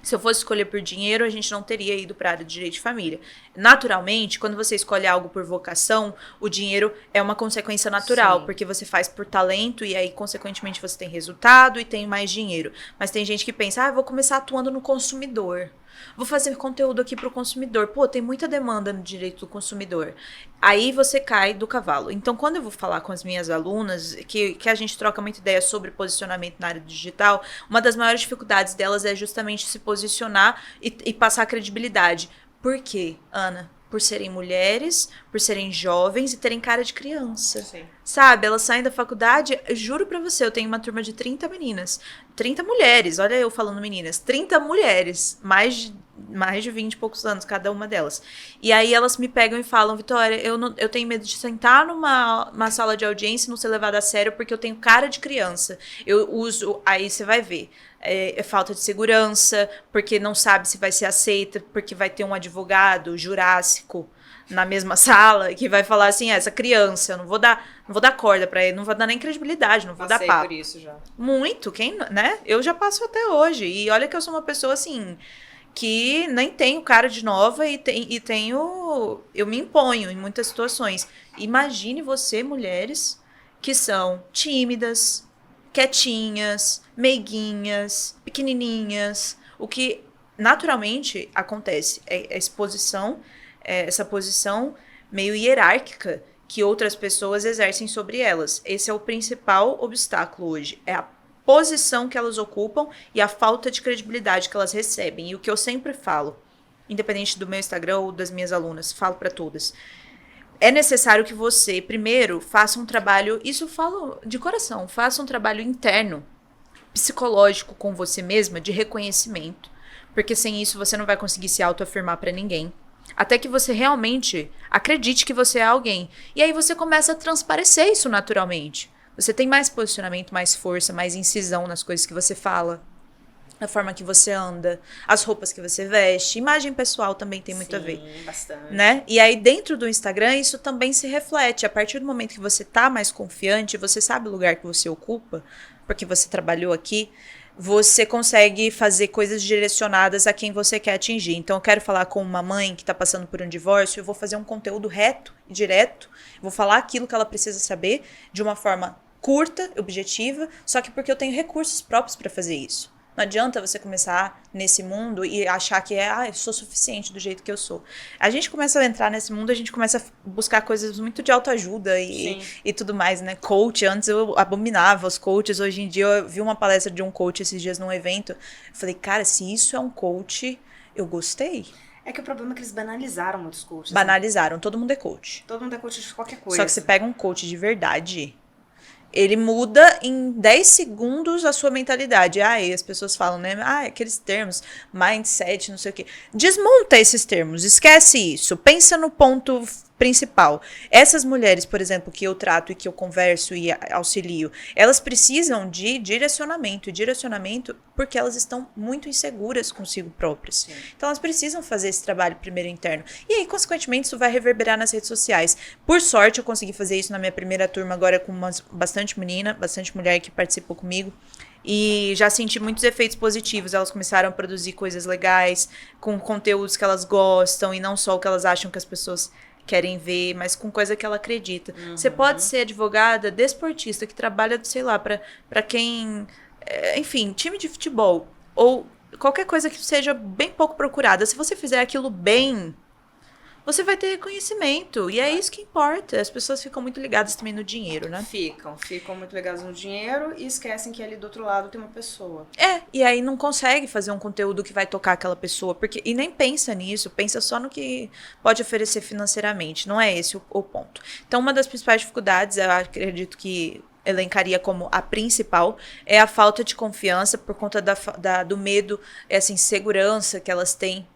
Se eu fosse escolher por dinheiro, a gente não teria ido para a área de direito de família. Naturalmente, quando você escolhe algo por vocação, o dinheiro é uma consequência natural, Sim. porque você faz por talento e aí, consequentemente, você tem resultado e tem mais dinheiro. Mas tem gente que pensa, eu vou começar atuando no consumidor. Vou fazer conteúdo aqui para o consumidor. Pô, tem muita demanda no direito do consumidor. Aí você cai do cavalo. Então, quando eu vou falar com as minhas alunas, que a gente troca muita ideia sobre posicionamento na área digital, uma das maiores dificuldades delas é justamente se posicionar e passar credibilidade. Por quê, Ana? Por serem mulheres, por serem jovens e terem cara de criança. Sim. Sabe, elas saem da faculdade, juro pra você, eu tenho uma turma de 30 meninas, 30 mulheres, olha eu falando meninas, 30 mulheres, mais de mais de 20 e poucos anos, cada uma delas. E aí elas me pegam e falam, Vitória, eu tenho medo de sentar numa sala de audiência e não ser levada a sério porque eu tenho cara de criança. Eu uso, aí você vai ver, é falta de segurança, porque não sabe se vai ser aceita, porque vai ter um advogado jurássico na mesma sala que vai falar assim, essa criança, eu não vou dar corda pra ele, não vou dar nem credibilidade, não vou dar papo. Por isso já. Muito, né? Eu já passo até hoje. E olha que eu sou uma pessoa assim que nem tenho cara de nova e tenho. Eu me imponho em muitas situações. Imagine você, mulheres, que são tímidas, quietinhas, meiguinhas, pequenininhas. O que naturalmente acontece é a exposição, essa posição meio hierárquica que outras pessoas exercem sobre elas. Esse é o principal obstáculo hoje. É a posição que elas ocupam e a falta de credibilidade que elas recebem. E o que eu sempre falo, independente do meu Instagram ou das minhas alunas, falo para todas, é necessário que você, primeiro, faça um trabalho, isso eu falo de coração, faça um trabalho interno, psicológico com você mesma, de reconhecimento, porque sem isso você não vai conseguir se autoafirmar para ninguém. Até que você realmente acredite que você é alguém. E aí você começa a transparecer isso naturalmente. Você tem mais posicionamento, mais força, mais incisão nas coisas que você fala, na forma que você anda, as roupas que você veste. Imagem pessoal também tem muito a ver. Sim, bastante. Né? E aí dentro do Instagram isso também se reflete. A partir do momento que você tá mais confiante, você sabe o lugar que você ocupa, porque você trabalhou aqui, você consegue fazer coisas direcionadas a quem você quer atingir. Então, eu quero falar com uma mãe que está passando por um divórcio, eu vou fazer um conteúdo reto e direto, vou falar aquilo que ela precisa saber de uma forma curta, objetiva, só que porque eu tenho recursos próprios para fazer isso. Não adianta você começar nesse mundo e achar que eu sou suficiente do jeito que eu sou. A gente começa a entrar nesse mundo, a gente começa a buscar coisas muito de autoajuda e tudo mais, né? Coach, antes eu abominava os coaches, hoje em dia eu vi uma palestra de um coach esses dias num evento, eu falei, cara, se isso é um coach, eu gostei. É que o problema é que eles banalizaram muitos coaches. Banalizaram, todo mundo é coach. Todo mundo é coach de qualquer coisa. Só que você pega um coach de verdade, ele muda em 10 segundos a sua mentalidade. E as pessoas falam, né? Aqueles termos, mindset, não sei o quê. Desmonta esses termos, esquece isso. Pensa no ponto principal. Essas mulheres, por exemplo, que eu trato e que eu converso e auxilio, elas precisam de direcionamento. E direcionamento porque elas estão muito inseguras consigo próprias. Sim. Então, elas precisam fazer esse trabalho primeiro interno. E aí, consequentemente, isso vai reverberar nas redes sociais. Por sorte, eu consegui fazer isso na minha primeira turma, agora com bastante mulher que participou comigo. E já senti muitos efeitos positivos. Elas começaram a produzir coisas legais, com conteúdos que elas gostam, e não só o que elas acham que as pessoas querem ver, mas com coisa que ela acredita. Uhum. Você pode ser advogada desportista, que trabalha, sei lá, pra quem... Enfim, time de futebol, ou qualquer coisa que seja bem pouco procurada. Se você fizer aquilo bem, você vai ter reconhecimento. E é isso que importa. As pessoas ficam muito ligadas também no dinheiro, né? Ficam muito ligadas no dinheiro e esquecem que ali do outro lado tem uma pessoa. E aí não consegue fazer um conteúdo que vai tocar aquela pessoa. E nem pensa nisso, pensa só no que pode oferecer financeiramente. Não é esse o ponto. Então, uma das principais dificuldades, eu acredito que elencaria como a principal, é a falta de confiança por conta do medo, essa insegurança que elas têm,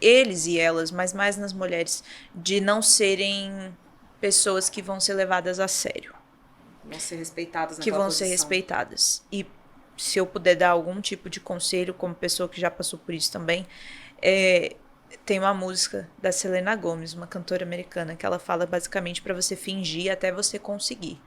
eles e elas, mas mais nas mulheres, de não serem pessoas que vão ser levadas a sério. Vão ser respeitadas naquela Que vão posição. ser respeitadas. E se eu puder dar algum tipo de conselho, como pessoa que já passou por isso também, tem uma música da Selena Gomez, uma cantora americana, que ela fala basicamente para você fingir até você conseguir.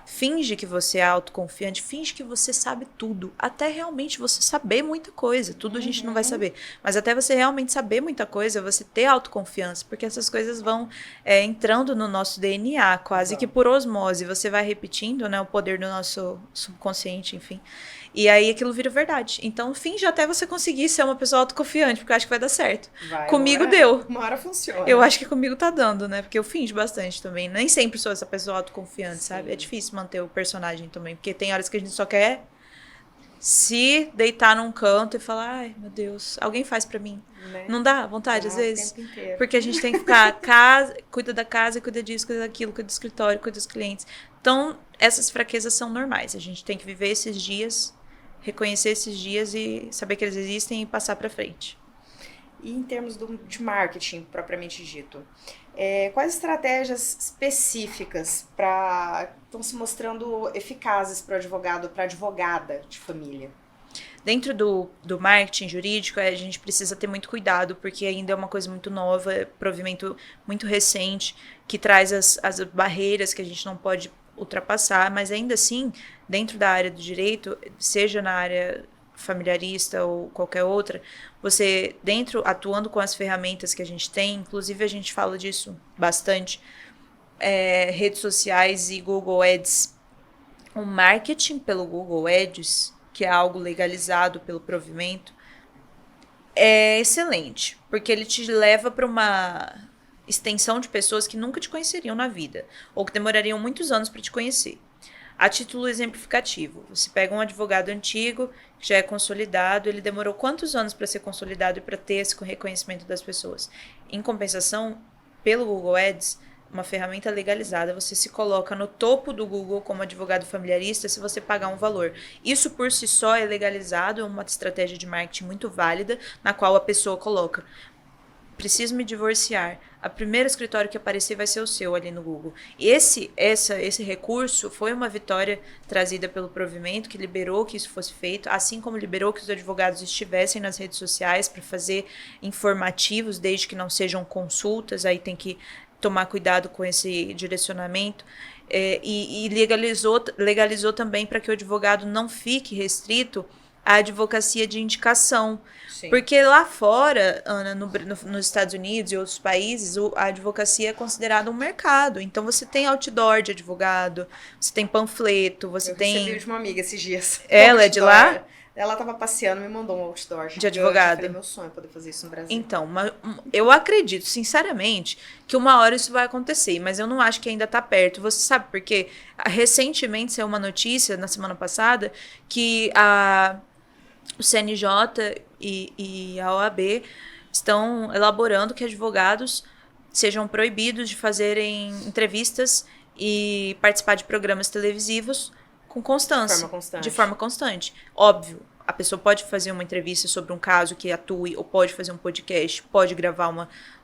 Finge que você é autoconfiante, finge que você sabe tudo, até realmente você saber muita coisa. Tudo a gente não vai saber, mas até você realmente saber muita coisa, você ter autoconfiança, porque essas coisas vão entrando no nosso DNA, quase que por osmose. Você vai repetindo, né, o poder do nosso subconsciente, enfim. E aí aquilo vira verdade. Então finge até você conseguir ser uma pessoa autoconfiante, porque eu acho que vai dar certo. Comigo deu. Uma hora funciona. Eu acho que comigo tá dando, né? Porque eu finjo bastante também. Nem sempre sou essa pessoa autoconfiante, sim, sabe? É difícil manter o personagem também. Porque tem horas que a gente só quer se deitar num canto e falar, ai, meu Deus, alguém faz pra mim. Né? Não dá vontade, às vezes? Porque a gente tem que ficar, cuida da casa, cuida disso, cuida daquilo, cuida do escritório, cuida dos clientes. Então, essas fraquezas são normais. A gente tem que viver esses dias, reconhecer esses dias e saber que eles existem e passar pra frente. E em termos de marketing, propriamente dito, quais estratégias específicas estão se mostrando eficazes para o advogado, para a advogada de família? Dentro do marketing jurídico, a gente precisa ter muito cuidado, porque ainda é uma coisa muito nova, provimento muito recente, que traz as barreiras que a gente não pode ultrapassar, mas ainda assim, dentro da área do direito, seja na área familiarista ou qualquer outra, você, atuando com as ferramentas que a gente tem, inclusive a gente fala disso bastante, redes sociais e Google Ads, o marketing pelo Google Ads, que é algo legalizado pelo provimento, é excelente, porque ele te leva para uma extensão de pessoas que nunca te conheceriam na vida, ou que demorariam muitos anos para te conhecer. A título exemplificativo, você pega um advogado antigo, que já é consolidado, ele demorou quantos anos para ser consolidado e para ter esse reconhecimento das pessoas? Em compensação, pelo Google Ads, uma ferramenta legalizada, você se coloca no topo do Google como advogado familiarista se você pagar um valor. Isso por si só é legalizado, é uma estratégia de marketing muito válida, na qual a pessoa coloca: preciso me divorciar. O primeiro escritório que aparecer vai ser o seu ali no Google. Esse recurso foi uma vitória trazida pelo provimento, que liberou que isso fosse feito, assim como liberou que os advogados estivessem nas redes sociais para fazer informativos, desde que não sejam consultas, aí tem que tomar cuidado com esse direcionamento, e legalizou também para que o advogado não fique restrito à advocacia de indicação. Sim. Porque lá fora, Ana, nos Estados Unidos e outros países, a advocacia é considerada um mercado. Então você tem outdoor de advogado, você tem panfleto, você tem... Eu recebi de uma amiga esses dias. Ela é de lá? Ela estava passeando e me mandou um outdoor de advogado. Eu falei, meu sonho é poder fazer isso no Brasil. Então, eu acredito, sinceramente, que uma hora isso vai acontecer, mas eu não acho que ainda está perto. Você sabe por quê? Recentemente saiu uma notícia, na semana passada, que o CNJ e a OAB estão elaborando que advogados sejam proibidos de fazerem entrevistas e participar de programas televisivos com constância. De forma constante. Óbvio, a pessoa pode fazer uma entrevista sobre um caso que atue, ou pode fazer um podcast, pode gravar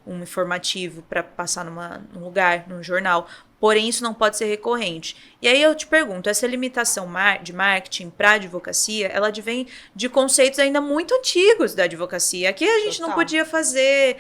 um informativo para passar num lugar, num jornal. Porém, isso não pode ser recorrente. E aí eu te pergunto, essa limitação de marketing para a advocacia, ela advém de conceitos ainda muito antigos da advocacia. Aqui a gente não podia fazer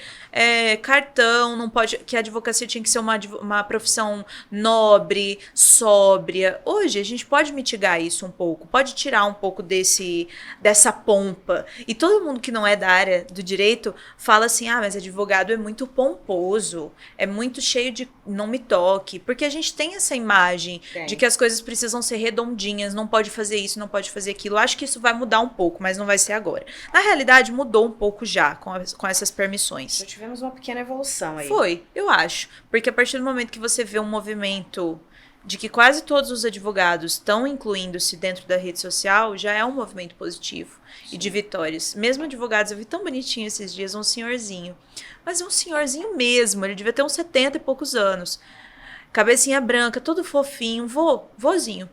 cartão, não pode, que a advocacia tinha que ser uma profissão nobre, sóbria. Hoje a gente pode mitigar isso um pouco, pode tirar um pouco dessa pompa. E todo mundo que não é da área do direito fala assim, mas advogado é muito pomposo, é muito cheio de não me toque. Porque a gente tem essa imagem de que as coisas precisam ser redondinhas, não pode fazer isso, não pode fazer aquilo. Eu acho que isso vai mudar um pouco, mas não vai ser agora. Na realidade, mudou um pouco já com essas permissões. Já tivemos uma pequena evolução aí. Foi, eu acho. Porque a partir do momento que você vê um movimento de que quase todos os advogados estão incluindo-se dentro da rede social, já é um movimento positivo. Sim. E de vitórias. Mesmo advogados, eu vi tão bonitinho esses dias, um senhorzinho. Mas um senhorzinho mesmo, ele devia ter uns 70 e poucos anos. Cabecinha branca, todo fofinho, vozinho.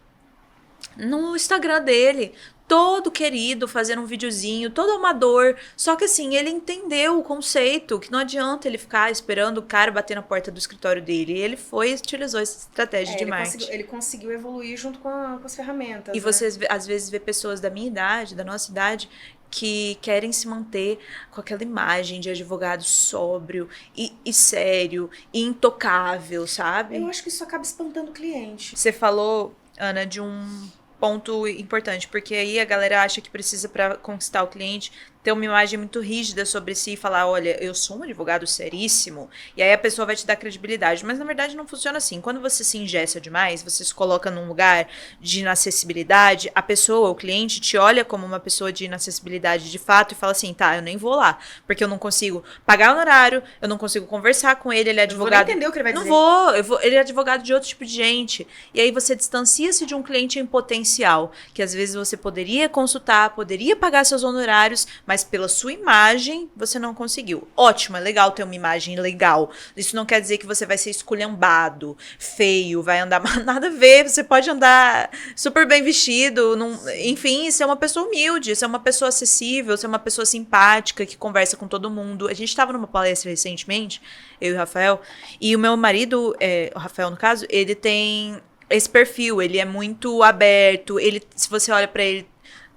No Instagram dele, todo querido, fazendo um videozinho, todo amador. Só que assim, ele entendeu o conceito, que não adianta ele ficar esperando o cara bater na porta do escritório dele. E ele utilizou essa estratégia de marketing. Ele conseguiu evoluir junto com as ferramentas. E você, às vezes, vê pessoas da minha idade, da nossa idade, que querem se manter com aquela imagem de advogado sóbrio e sério e intocável, sabe? Eu acho que isso acaba espantando o cliente. Você falou, Ana, de um ponto importante, porque aí a galera acha que precisa, para conquistar o cliente, ter uma imagem muito rígida sobre si e falar, olha, eu sou um advogado seríssimo, e aí a pessoa vai te dar credibilidade, mas na verdade não funciona assim. Quando você se engessa demais, você se coloca num lugar de inacessibilidade, a pessoa, o cliente, te olha como uma pessoa de inacessibilidade de fato e fala assim, tá, eu nem vou lá, porque eu não consigo pagar o horário, eu não consigo conversar com ele é advogado... Eu vou entender o que ele vai dizer. Não vou, ele é advogado de outro tipo de gente. E aí você distancia-se de um cliente em potencial, que às vezes você poderia consultar, poderia pagar seus honorários, mas mas pela sua imagem, você não conseguiu. Ótimo, é legal ter uma imagem legal. Isso não quer dizer que você vai ser esculhambado, feio, vai andar... Nada a ver, você pode andar super bem vestido, enfim, ser uma pessoa humilde, ser uma pessoa acessível, ser uma pessoa simpática, que conversa com todo mundo. A gente estava numa palestra recentemente, eu e o Rafael, e o meu marido, o Rafael no caso, ele tem esse perfil, ele é muito aberto, se você olha pra ele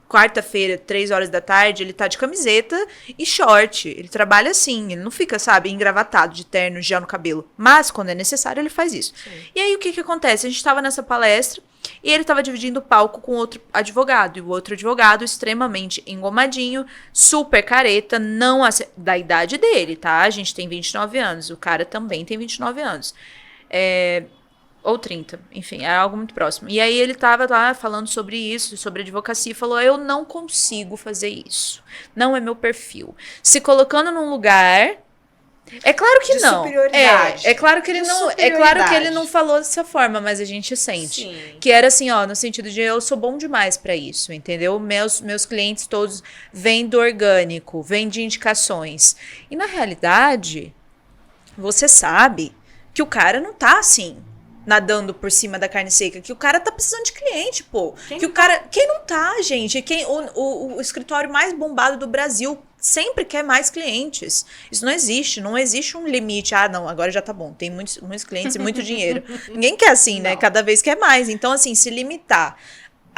quarta-feira, 3 horas da tarde, ele tá de camiseta e short, ele trabalha assim, ele não fica, sabe, engravatado de terno, gel no cabelo, mas quando é necessário ele faz isso. Sim. E aí o que acontece? A gente tava nessa palestra e ele tava dividindo o palco com outro advogado, e o outro advogado extremamente engomadinho, super careta, não da idade dele, tá? A gente tem 29 anos, o cara também tem 29 anos. Ou 30, enfim, era algo muito próximo. E aí ele tava lá falando sobre isso, sobre advocacia, e falou, eu não consigo fazer isso. Não é meu perfil. Se colocando num lugar... É claro que não. É claro que ele não. É claro que ele não falou dessa forma, mas a gente sente. Sim. Que era assim, ó, no sentido de eu sou bom demais pra isso, entendeu? Meus clientes todos vêm do orgânico, vêm de indicações. E na realidade, você sabe que o cara não tá assim, nadando por cima da carne seca, que o cara tá precisando de cliente, pô. Quem não tá, gente? O escritório mais bombado do Brasil sempre quer mais clientes. Isso não existe um limite. Ah, não, agora já tá bom, tem muitos clientes e muito dinheiro. Ninguém quer assim, né? Cada vez quer mais. Então, assim, se limitar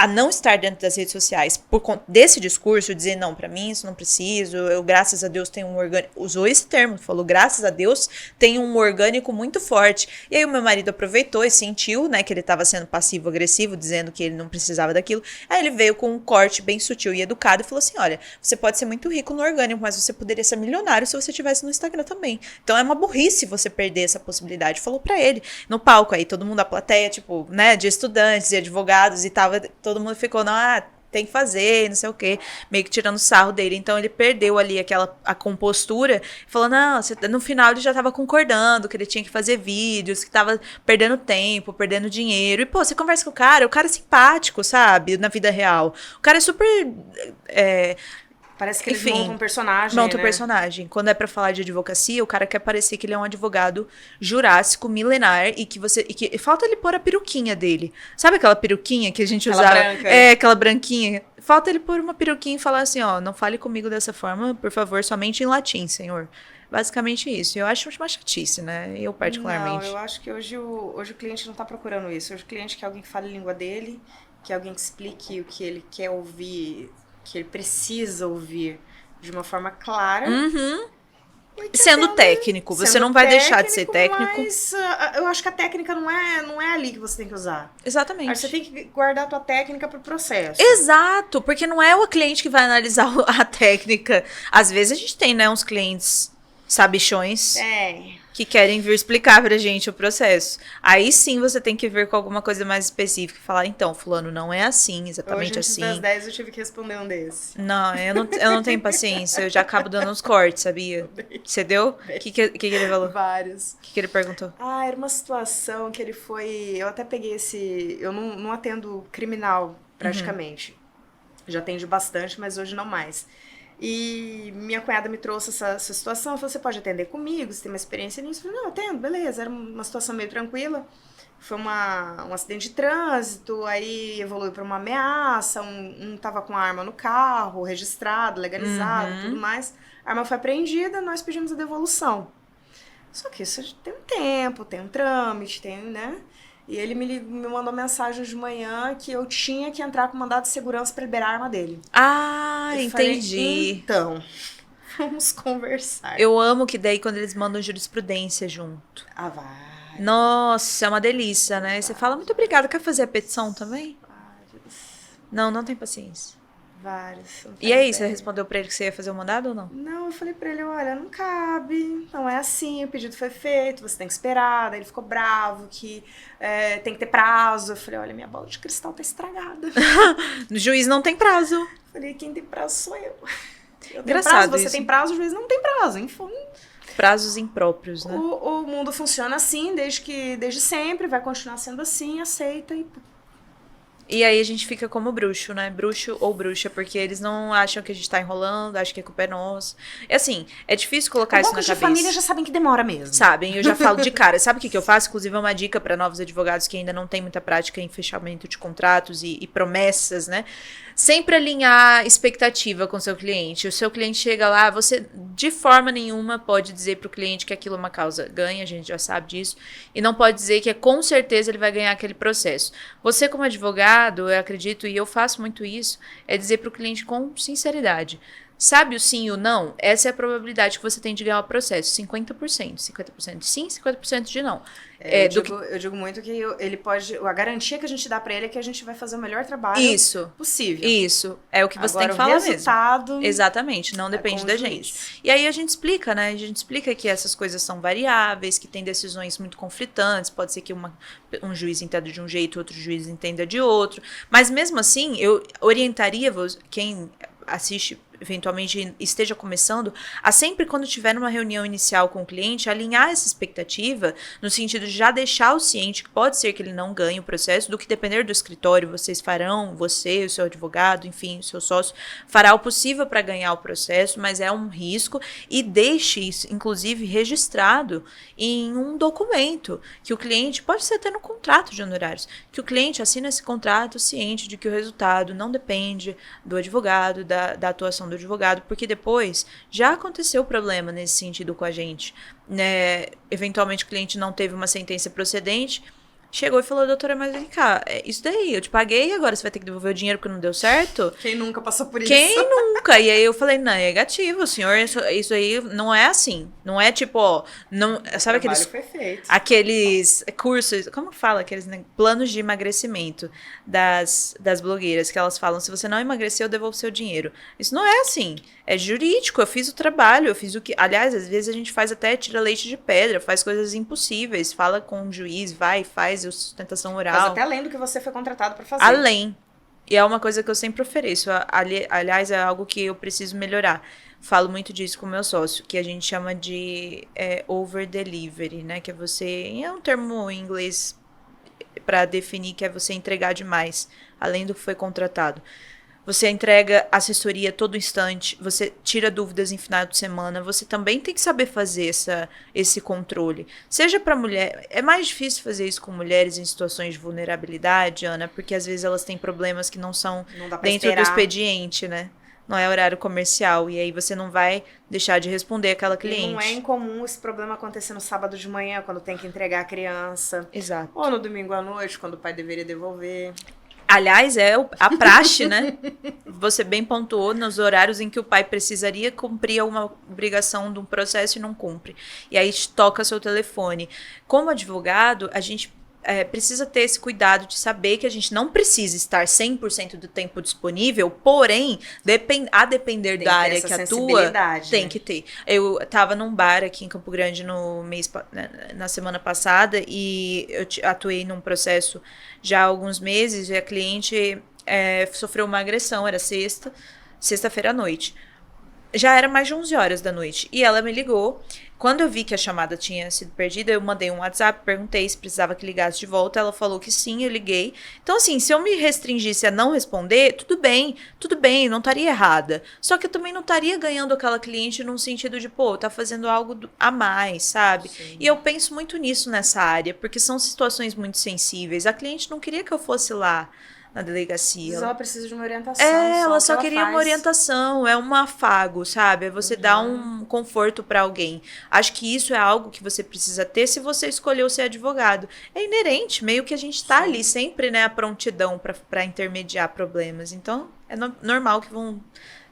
a não estar dentro das redes sociais por conta desse discurso, dizer, não, pra mim isso não preciso, eu, graças a Deus, tenho um orgânico, usou esse termo, falou, graças a Deus, tenho um orgânico muito forte. E aí o meu marido aproveitou e sentiu, né, que ele tava sendo passivo-agressivo, dizendo que ele não precisava daquilo. Aí ele veio com um corte bem sutil e educado e falou assim, olha, você pode ser muito rico no orgânico, mas você poderia ser milionário se você tivesse no Instagram também. Então é uma burrice você perder essa possibilidade. Falou pra ele, no palco aí, todo mundo, a plateia, tipo, né, de estudantes e advogados e tava... Todo mundo ficou, não, tem que fazer, não sei o quê, meio que tirando sarro dele. Então ele perdeu ali a compostura, falou, não, no final ele já tava concordando que ele tinha que fazer vídeos, que tava perdendo tempo, perdendo dinheiro. E, pô, você conversa com o cara é simpático, sabe, na vida real. O cara é super... Parece que eles montam um personagem, Monta um personagem. Quando é pra falar de advocacia, o cara quer parecer que ele é um advogado jurássico, milenar, e que falta ele pôr a peruquinha dele. Sabe aquela peruquinha que a gente usava? Branca. Aquela branquinha. Falta ele pôr uma peruquinha e falar assim, ó, não fale comigo dessa forma, por favor, somente em latim, senhor. Basicamente isso. Eu acho uma chatice, né? Eu particularmente. Não, eu acho que hoje o cliente não tá procurando isso. Hoje o cliente quer alguém que fale a língua dele, quer alguém que explique o que ele quer ouvir, que ele precisa ouvir de uma forma clara. Uhum. Sendo técnico. Você não vai deixar de ser técnico. Mas eu acho que a técnica não é ali que você tem que usar. Exatamente. Você tem que guardar a tua técnica pro processo. Exato, porque não é o cliente que vai analisar a técnica. Às vezes a gente tem, né, uns clientes sabichões que querem vir explicar pra gente o processo. Aí sim você tem que vir com alguma coisa mais específica e falar, então, fulano, não é assim, exatamente Hoje, assim. Das 10 eu tive que responder um desse. Não, eu não tenho paciência, eu já acabo dando uns cortes, sabia? Você deu? O que ele falou? Vários. O que ele perguntou? Era uma situação que ele foi... Eu até peguei eu não atendo criminal, praticamente. Já atendi bastante, mas hoje não mais. E minha cunhada me trouxe essa situação, falou, você pode atender comigo, você tem uma experiência nisso? Eu falei, não, atendo, beleza, era uma situação meio tranquila. Foi um acidente de trânsito, aí evoluiu para uma ameaça, um tava com a arma no carro, registrado, legalizado, tudo mais. A arma foi apreendida, nós pedimos a devolução. Só que isso tem um tempo, tem um trâmite, né? E ele me mandou mensagem de manhã que eu tinha que entrar com mandado de segurança para liberar a arma dele. Ah, entendi. Falei, então, vamos conversar. Eu amo que daí quando eles mandam jurisprudência junto. Vai. Nossa, é uma delícia, né? Você fala, muito obrigada. Quer fazer a petição também? Vários. Não tem paciência. Vários. E aí, você respondeu pra ele que você ia fazer o mandado ou não? Não, eu falei pra ele, olha, não cabe, não é assim, o pedido foi feito, você tem que esperar. Daí ele ficou bravo, que tem que ter prazo. Eu falei, olha, minha bola de cristal tá estragada. No juiz não tem prazo. Eu falei, quem tem prazo sou eu. Engraçado prazo, você isso. tem prazo, o juiz não tem prazo, enfim. Prazos impróprios, né? O mundo funciona assim, desde sempre, vai continuar sendo assim, aceita e... E aí a gente fica como bruxo, né? Bruxo ou bruxa, porque eles não acham que a gente tá enrolando, acham que a culpa é nossa. É assim, é difícil colocar isso na cabeça. De família já sabem que demora mesmo. Sabem, eu já falo de cara. Sabe o que eu faço? Inclusive é uma dica para novos advogados que ainda não têm muita prática em fechamento de contratos e promessas, né? Sempre alinhar expectativa com o seu cliente. O seu cliente chega lá, você de forma nenhuma pode dizer para o cliente que aquilo é uma causa ganha, a gente já sabe disso, e não pode dizer que com certeza ele vai ganhar aquele processo. Você como advogado, eu acredito, e eu faço muito isso, é dizer para o cliente com sinceridade. Sabe o sim e o não? Essa é a probabilidade que você tem de ganhar o processo. 50%. 50% de sim, 50% de não. Eu digo muito que ele pode... A garantia que a gente dá pra ele é que a gente vai fazer o melhor trabalho possível. Isso. É o que você Agora, tem que falar mesmo. O resultado... Exatamente. Não depende da gente. E aí a gente explica, né? A gente explica que essas coisas são variáveis, que tem decisões muito conflitantes. Pode ser que um juiz entenda de um jeito, outro juiz entenda de outro. Mas mesmo assim, eu orientaria quem assiste eventualmente esteja começando, a sempre quando tiver uma reunião inicial com o cliente, alinhar essa expectativa no sentido de já deixar o ciente que pode ser que ele não ganhe o processo, do que depender do escritório, vocês farão, você, o seu advogado, enfim, o seu sócio, fará o possível para ganhar o processo, mas é um risco, e deixe isso, inclusive, registrado em um documento, que o cliente, pode ser até no contrato de honorários, que o cliente assina esse contrato ciente de que o resultado não depende do advogado, da atuação do advogado, porque depois já aconteceu problema nesse sentido com a gente, né? Eventualmente o cliente não teve uma sentença procedente, chegou e falou, doutora, mas vem cá, isso daí, eu te paguei, agora você vai ter que devolver o dinheiro porque não deu certo? Quem nunca passou por isso? Quem nunca? E aí eu falei, não, é negativo, senhor, isso aí não é assim. Não é tipo, ó, não, sabe aqueles cursos, como fala? Aqueles planos de emagrecimento das blogueiras, que elas falam, se você não emagreceu, eu devolvo seu dinheiro. Isso não é assim. É jurídico, eu fiz o trabalho, eu fiz o que... Aliás, às vezes a gente faz até tira leite de pedra, faz coisas impossíveis, fala com o juiz, vai, faz a sustentação oral. Faz até além do que você foi contratado para fazer. Além. E é uma coisa que eu sempre ofereço. Aliás, é algo que eu preciso melhorar. Falo muito disso com o meu sócio, que a gente chama de over-delivery, né? Que é você... É um termo em inglês para definir que é você entregar demais, além do que foi contratado. Você entrega assessoria todo instante, você tira dúvidas em final de semana, você também tem que saber fazer esse controle. Seja para mulher, é mais difícil fazer isso com mulheres em situações de vulnerabilidade, Ana, porque às vezes elas têm problemas que não são dentro do expediente, né? Não é horário comercial, e aí você não vai deixar de responder aquela cliente. E não é incomum esse problema acontecer no sábado de manhã, quando tem que entregar a criança. Exato. Ou no domingo à noite, quando o pai deveria devolver. Aliás, é a praxe, né? Você bem pontuou nos horários em que o pai precisaria cumprir uma obrigação de um processo e não cumpre. E aí toca seu telefone. Como advogado, a gente precisa ter esse cuidado de saber que a gente não precisa estar 100% do tempo disponível, porém, a depender da área que atua, tem que ter. Eu estava num bar aqui em Campo Grande na semana passada e eu atuei num processo já há alguns meses e a cliente sofreu uma agressão, era sexta-feira à noite. Já era mais de 11 horas da noite e ela me ligou. Quando eu vi que a chamada tinha sido perdida, eu mandei um WhatsApp, perguntei se precisava que ligasse de volta. Ela falou que sim, eu liguei. Então, assim, se eu me restringisse a não responder, tudo bem, não estaria errada. Só que eu também não estaria ganhando aquela cliente num sentido de, tá fazendo algo a mais, sabe? Sim. E eu penso muito nisso nessa área, porque são situações muito sensíveis. A cliente não queria que eu fosse lá na delegacia. Mas ela precisa de uma orientação. Ela só queria uma orientação, é um afago, sabe? É você dar um conforto para alguém. Acho que isso é algo que você precisa ter se você escolheu ser advogado. É inerente, meio que a gente tá ali sempre, né, a prontidão para intermediar problemas. Então, é normal que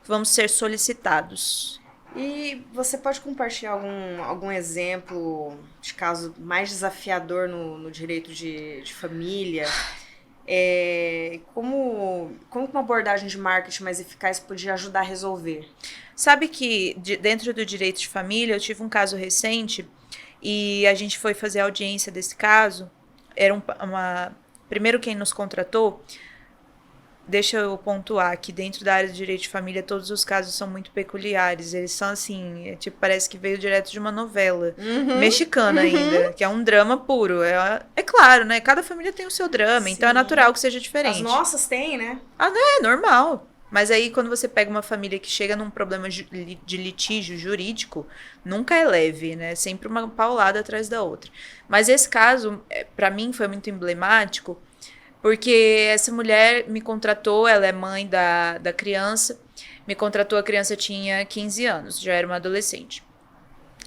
vamos ser solicitados. E você pode compartilhar algum exemplo de caso mais desafiador no direito de família? Como uma abordagem de marketing mais eficaz podia ajudar a resolver? Sabe que dentro do direito de família eu tive um caso recente e a gente foi fazer a audiência desse caso. Era primeiro quem nos contratou deixa eu pontuar que dentro da área de direito de família todos os casos são muito peculiares. Eles são assim, tipo, parece que veio direto de uma novela mexicana ainda, que é um drama puro. É claro, né? Cada família tem o seu drama, então é natural que seja diferente. As nossas têm, né? É normal. Mas aí quando você pega uma família que chega num problema de litígio jurídico, nunca é leve, né? Sempre uma paulada atrás da outra. Mas esse caso, pra mim, foi muito emblemático, porque essa mulher me contratou, ela é mãe da criança, me contratou, a criança tinha 15 anos, já era uma adolescente.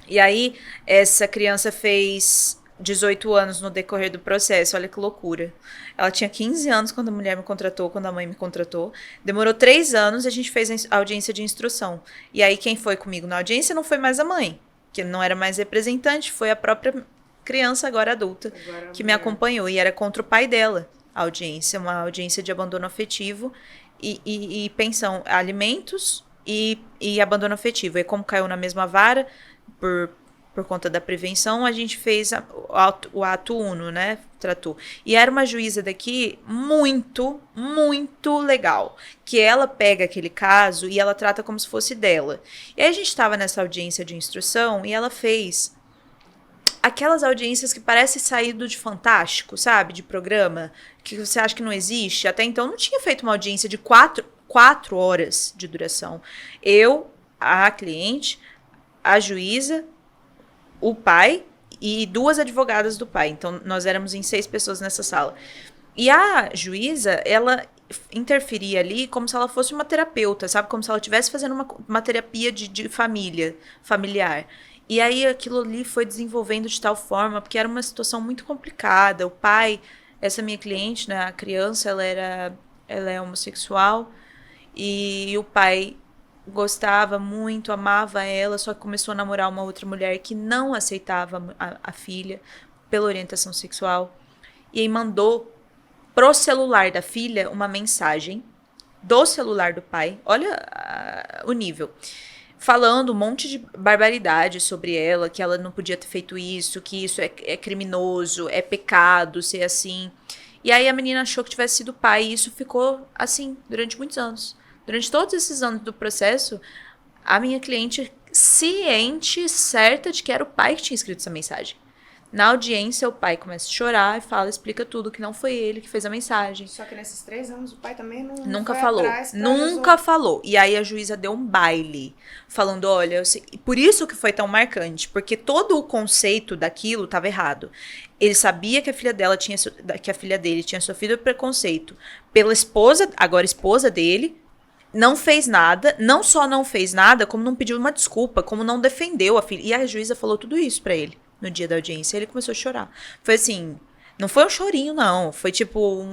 E aí, essa criança fez 18 anos no decorrer do processo, olha que loucura. Ela tinha 15 anos quando a mulher me contratou, quando a mãe me contratou. Demorou 3 anos e a gente fez a audiência de instrução. E aí, quem foi comigo na audiência não foi mais a mãe, que não era mais representante, foi a própria criança, agora adulta, que me acompanhou. E era contra o pai dela. Audiência, uma audiência de abandono afetivo e pensão, alimentos e abandono afetivo. E como caiu na mesma vara, por conta da prevenção, a gente fez o ato uno, né? Tratou. E era uma juíza daqui muito, muito legal. Que ela pega aquele caso e ela trata como se fosse dela. E aí a gente estava nessa audiência de instrução e ela fez aquelas audiências que parece saído de Fantástico, sabe? De programa, que você acha que não existe. Até então não tinha feito uma audiência de 4 horas de duração. Eu, a cliente, a juíza, o pai e 2 advogadas do pai. Então nós éramos em 6 pessoas nessa sala. E a juíza, ela interferia ali como se ela fosse uma terapeuta, sabe? Como se ela estivesse fazendo uma terapia de familiar. E aí aquilo ali foi desenvolvendo de tal forma, porque era uma situação muito complicada. O pai, essa minha cliente, né, a criança, ela é homossexual, e o pai gostava muito, amava ela, só que começou a namorar uma outra mulher que não aceitava a filha pela orientação sexual. E aí mandou pro celular da filha uma mensagem do celular do pai. Olha o nível. Falando um monte de barbaridade sobre ela, que ela não podia ter feito isso, que isso é criminoso, é pecado ser assim. E aí a menina achou que tivesse sido o pai, e isso ficou assim durante muitos anos. Durante todos esses anos do processo, a minha cliente ciente, certa de que era o pai que tinha escrito essa mensagem. Na audiência, o pai começa a chorar e fala, explica tudo, que não foi ele que fez a mensagem. Só que nesses 3 anos o pai também nunca falou. Nunca falou. E aí a juíza deu um baile, falando, olha, eu sei. Por isso que foi tão marcante, porque todo o conceito daquilo estava errado. Ele sabia que a filha dele tinha sofrido preconceito pela esposa, agora esposa dele, não fez nada, não só não fez nada, como não pediu uma desculpa, como não defendeu a filha. E a juíza falou tudo isso pra ele no dia da audiência. Ele começou a chorar. Foi assim, não foi um chorinho, não. Foi tipo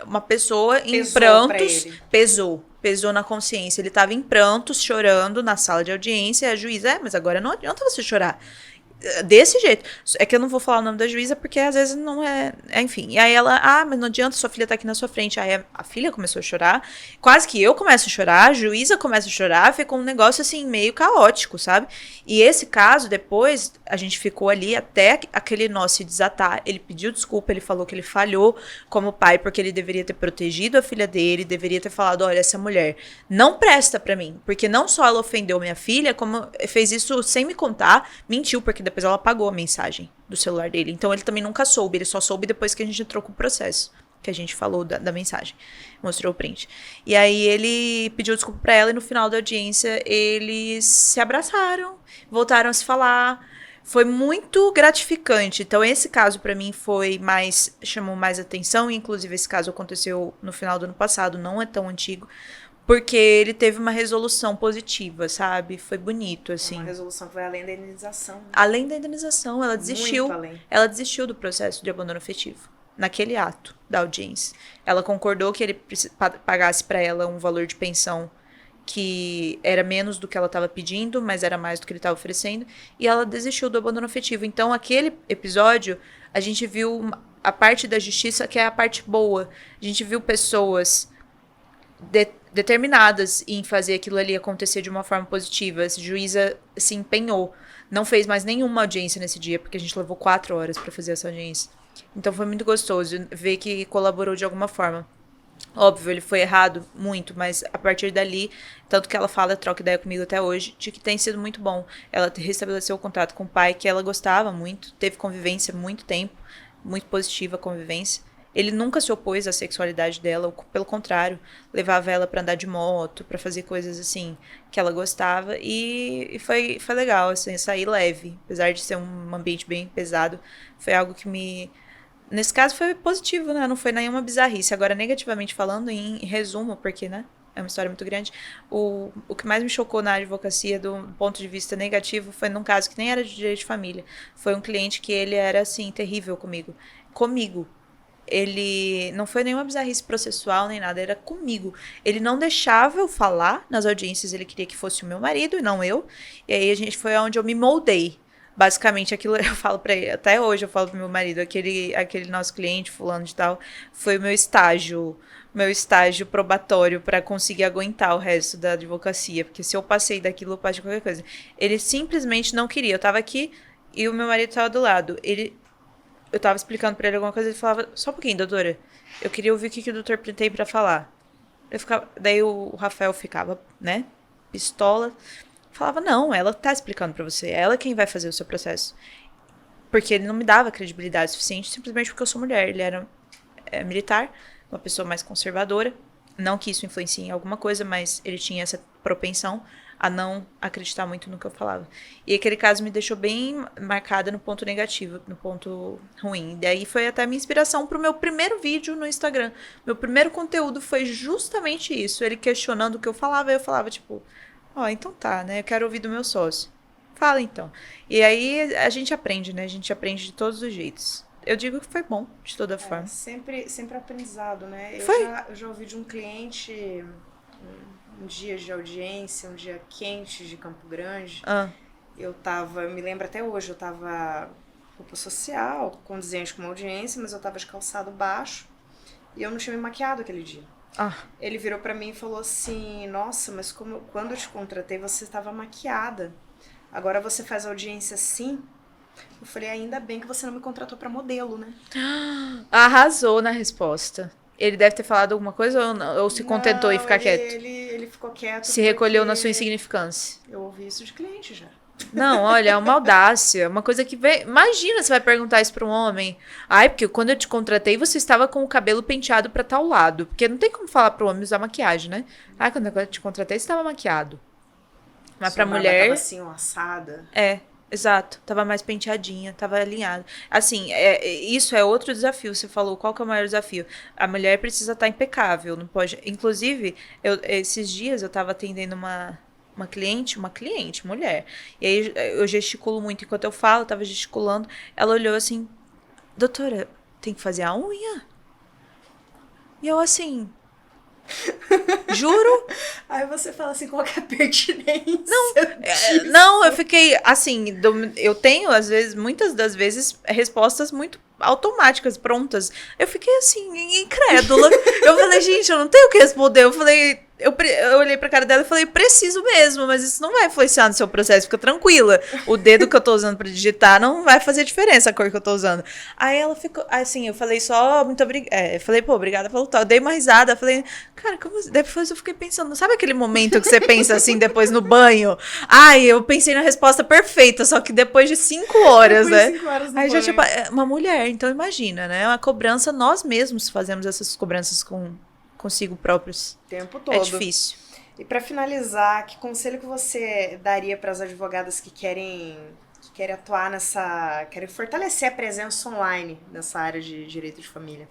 uma pessoa em prantos. Pesou na consciência. Ele tava em prantos, chorando na sala de audiência. E a juíza, mas agora não adianta você chorar. Desse jeito. É que eu não vou falar o nome da juíza, porque às vezes não enfim. E aí ela, mas não adianta, sua filha tá aqui na sua frente. Aí a filha começou a chorar. Quase que eu começo a chorar, a juíza começa a chorar. Ficou um negócio assim, meio caótico, sabe? E esse caso, depois, a gente ficou ali até aquele nó se desatar. Ele pediu desculpa, ele falou que ele falhou como pai, porque ele deveria ter protegido a filha dele, deveria ter falado, olha, essa mulher não presta pra mim. Porque não só ela ofendeu minha filha, como fez isso sem me contar, mentiu, porque depois ela apagou a mensagem do celular dele. Então ele também nunca soube. Ele só soube depois que a gente entrou com o processo. Que a gente falou da mensagem. Mostrou o print. E aí ele pediu desculpa pra ela e no final da audiência eles se abraçaram. Voltaram a se falar. Foi muito gratificante. Então esse caso pra mim chamou mais atenção. Inclusive esse caso aconteceu no final do ano passado. Não é tão antigo. Porque ele teve uma resolução positiva, sabe? Foi bonito, assim. Uma resolução que foi além da indenização. Né? Além da indenização, ela desistiu. Muito além. Ela desistiu do processo de abandono afetivo. Naquele ato da audiência. Ela concordou que ele pagasse para ela um valor de pensão que era menos do que ela estava pedindo, mas era mais do que ele estava oferecendo. E ela desistiu do abandono afetivo. Então, aquele episódio, a gente viu a parte da justiça, que é a parte boa. A gente viu pessoas determinadas em fazer aquilo ali acontecer de uma forma positiva. Essa juíza se empenhou. Não fez mais nenhuma audiência nesse dia, porque a gente levou 4 horas para fazer essa audiência. Então foi muito gostoso ver que colaborou de alguma forma. Óbvio, ele foi errado muito, mas a partir dali, tanto que ela fala, troca ideia comigo até hoje, de que tem sido muito bom. Ela restabeleceu o contato com o pai, que ela gostava muito, teve convivência muito tempo, muito positiva a convivência. Ele nunca se opôs à sexualidade dela, pelo contrário, levava ela pra andar de moto, pra fazer coisas assim que ela gostava, e foi legal, assim, sair leve, apesar de ser um ambiente bem pesado, foi algo que me... Nesse caso foi positivo, né? Não foi nenhuma bizarrice. Agora, negativamente falando, em resumo, porque, né? É uma história muito grande. O que mais me chocou na advocacia, do ponto de vista negativo, foi num caso que nem era de direito de família. Foi um cliente que ele era, assim, terrível comigo. Comigo. Ele não foi nenhuma bizarrice processual nem nada, era comigo. Ele não deixava eu falar nas audiências, ele queria que fosse o meu marido e não eu. E aí a gente foi onde eu me moldei. Basicamente, aquilo eu falo pra ele, até hoje eu falo pro meu marido, aquele nosso cliente, fulano de tal, foi o meu estágio probatório pra conseguir aguentar o resto da advocacia, porque se eu passei daquilo, eu passo de qualquer coisa. Ele simplesmente não queria, eu tava aqui e o meu marido tava do lado. Eu tava explicando pra ele alguma coisa, ele falava, só um pouquinho, doutora, eu queria ouvir o que o doutor tem pra falar. Daí o Rafael ficava, né, pistola. Falava, não, ela tá explicando pra você, ela é quem vai fazer o seu processo. Porque ele não me dava credibilidade suficiente, simplesmente porque eu sou mulher. Ele era militar, uma pessoa mais conservadora. Não que isso influencie em alguma coisa, mas ele tinha essa propensão a não acreditar muito no que eu falava. E aquele caso me deixou bem marcada no ponto negativo, no ponto ruim. Daí foi até a minha inspiração pro meu primeiro vídeo no Instagram. Meu primeiro conteúdo foi justamente isso. Ele questionando o que eu falava tipo... então tá, né? Eu quero ouvir do meu sócio. Fala, então. E aí a gente aprende, né? A gente aprende de todos os jeitos. Eu digo que foi bom, de toda forma. Sempre aprendizado, né? Eu já ouvi de um cliente, um dia de audiência, um dia quente de Campo Grande. Eu me lembro até hoje, eu tava roupa social, condizente com uma audiência, mas eu tava de calçado baixo e eu não tinha me maquiado aquele dia. Ele virou pra mim e falou assim, nossa, mas quando eu te contratei você estava maquiada, agora você faz audiência assim? Eu falei, ainda bem que você não me contratou pra modelo, né? Arrasou na resposta. Ele deve ter falado alguma coisa ou se contentou em ficar quieto? Ele ficou quieto. Se recolheu na sua insignificância. Eu ouvi isso de cliente já. Não, olha, é uma audácia, uma coisa que vem... Imagina, você vai perguntar isso pra um homem. Porque quando eu te contratei, você estava com o cabelo penteado pra tal lado. Porque não tem como falar pro homem usar maquiagem, né? Quando eu te contratei, você estava maquiado. Mas pra mulher... Tava assim, assada. Exato. Tava mais penteadinha, tava alinhada. Assim, isso é outro desafio. Você falou, qual que é o maior desafio? A mulher precisa estar impecável, não pode... Inclusive, esses dias eu tava atendendo uma cliente, mulher. E aí eu gesticulo muito. Enquanto eu falo, eu tava gesticulando. Ela olhou assim, doutora, tem que fazer a unha? E eu assim... Juro? Aí você fala assim, qual que é a pertinência? Não, eu fiquei assim, eu tenho às vezes, muitas das vezes, respostas muito automáticas, prontas. Eu fiquei assim, incrédula. Eu falei, gente, eu não tenho o que responder. Eu olhei pra cara dela e falei, preciso mesmo, mas isso não vai influenciar no seu processo, fica tranquila. O dedo que eu tô usando pra digitar não vai fazer diferença a cor que eu tô usando. Aí ela ficou, assim, eu falei só, muito obrigada. Falei, pô, obrigada pelo tal. Eu dei uma risada, falei, cara, como... Depois eu fiquei pensando, sabe aquele momento que você pensa assim, depois no banho? Eu pensei na resposta perfeita, só que depois de 5 horas, né? 5 horas no Aí banho. já tinha uma mulher, então imagina, né? Uma cobrança, nós mesmos fazemos essas cobranças consigo próprios. O tempo todo. É difícil. E pra finalizar, que conselho que você daria para as advogadas que querem atuar querem fortalecer a presença online nessa área de direito de família?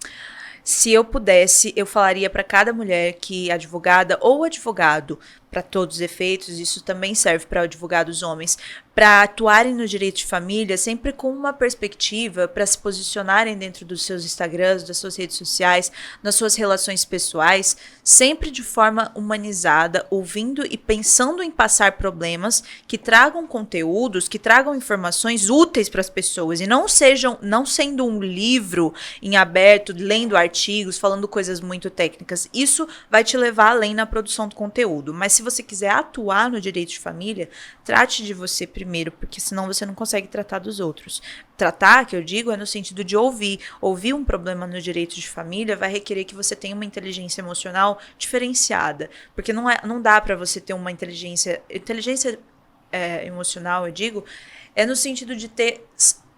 Se eu pudesse, eu falaria para cada mulher que advogada ou advogado, para todos os efeitos, isso também serve para advogados homens, para atuarem no direito de família sempre com uma perspectiva para se posicionarem dentro dos seus Instagrams, das suas redes sociais, nas suas relações pessoais, sempre de forma humanizada, ouvindo e pensando em passar problemas que tragam conteúdos, que tragam informações úteis para as pessoas e não sendo um livro em aberto, lendo artigos, falando coisas muito técnicas. Isso vai te levar além na produção do conteúdo, mas se você quiser atuar no direito de família, trate de você primeiro, porque senão você não consegue tratar dos outros. Tratar, que eu digo, é no sentido de ouvir. Ouvir um problema no direito de família vai requerer que você tenha uma inteligência emocional diferenciada, porque não dá para você ter uma inteligência emocional, eu digo, é no sentido de ter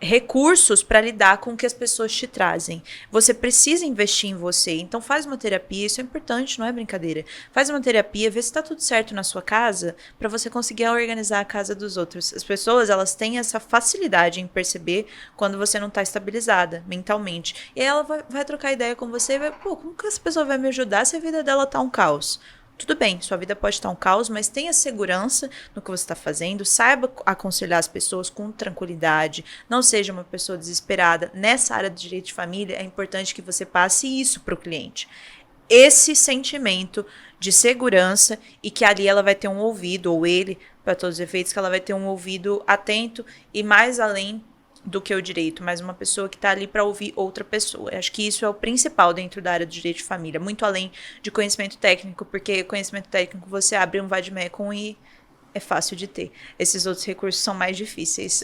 recursos para lidar com o que as pessoas te trazem. Você precisa investir em você, então faz uma terapia, isso é importante, não é brincadeira. Faz uma terapia, vê se está tudo certo na sua casa, para você conseguir organizar a casa dos outros. As pessoas, elas têm essa facilidade em perceber quando você não está estabilizada mentalmente. E aí ela vai trocar ideia com você e vai, como que essa pessoa vai me ajudar se a vida dela tá um caos? Tudo bem, sua vida pode estar um caos, mas tenha segurança no que você está fazendo, saiba aconselhar as pessoas com tranquilidade, não seja uma pessoa desesperada. Nessa área de direito de família, é importante que você passe isso para o cliente. Esse sentimento de segurança e que ali ela vai ter um ouvido, ou ele, para todos os efeitos, que ela vai ter um ouvido atento e mais além do que o direito, mas uma pessoa que está ali para ouvir outra pessoa. Eu acho que isso é o principal dentro da área do direito de família, muito além de conhecimento técnico, porque conhecimento técnico você abre um vade-mecum e é fácil de ter. Esses outros recursos são mais difíceis,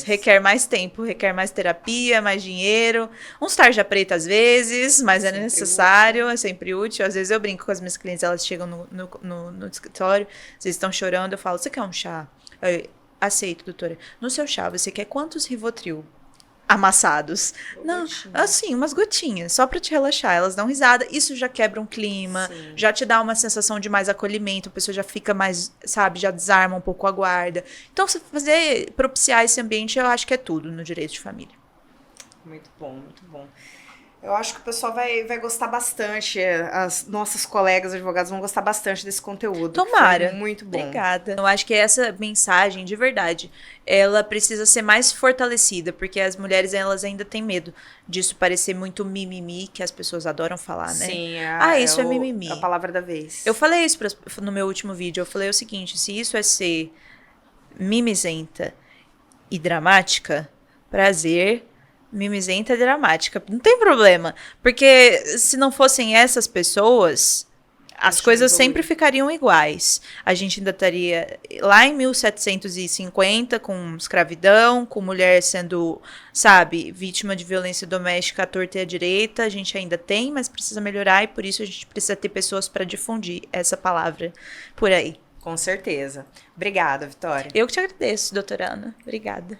requer mais tempo, requer mais terapia, mais dinheiro, uns tarja preta às vezes, mas é necessário, útil. É sempre útil. Às vezes eu brinco com as minhas clientes, elas chegam no escritório, vocês estão chorando, eu falo, você quer um chá? Aceito, doutora. No seu chá, você quer quantos Rivotril amassados? Não, assim, umas gotinhas, só pra te relaxar. Elas dão risada, isso já quebra um clima, já te dá uma sensação de mais acolhimento, a pessoa já fica mais, sabe, já desarma um pouco a guarda. Então, propiciar esse ambiente, eu acho que é tudo no direito de família. Muito bom, muito bom. Eu acho que o pessoal vai gostar bastante, as nossas colegas advogadas vão gostar bastante desse conteúdo. Tomara. Foi muito bom. Obrigada. Eu acho que essa mensagem, de verdade, ela precisa ser mais fortalecida, porque as mulheres, elas ainda têm medo disso parecer muito mimimi, que as pessoas adoram falar, né? Sim, isso é mimimi. A palavra da vez. Eu falei isso no meu último vídeo, eu falei o seguinte, se isso é ser mimizenta e dramática, prazer, mimizenta e dramática. Não tem problema. Porque se não fossem essas pessoas, as coisas sempre ficariam iguais. A gente ainda estaria lá em 1750, com escravidão, com mulher sendo, sabe, vítima de violência doméstica à torta e à direita. A gente ainda tem, mas precisa melhorar e por isso a gente precisa ter pessoas para difundir essa palavra por aí. Com certeza. Obrigada, Vitória. Eu que te agradeço, doutora Ana. Obrigada.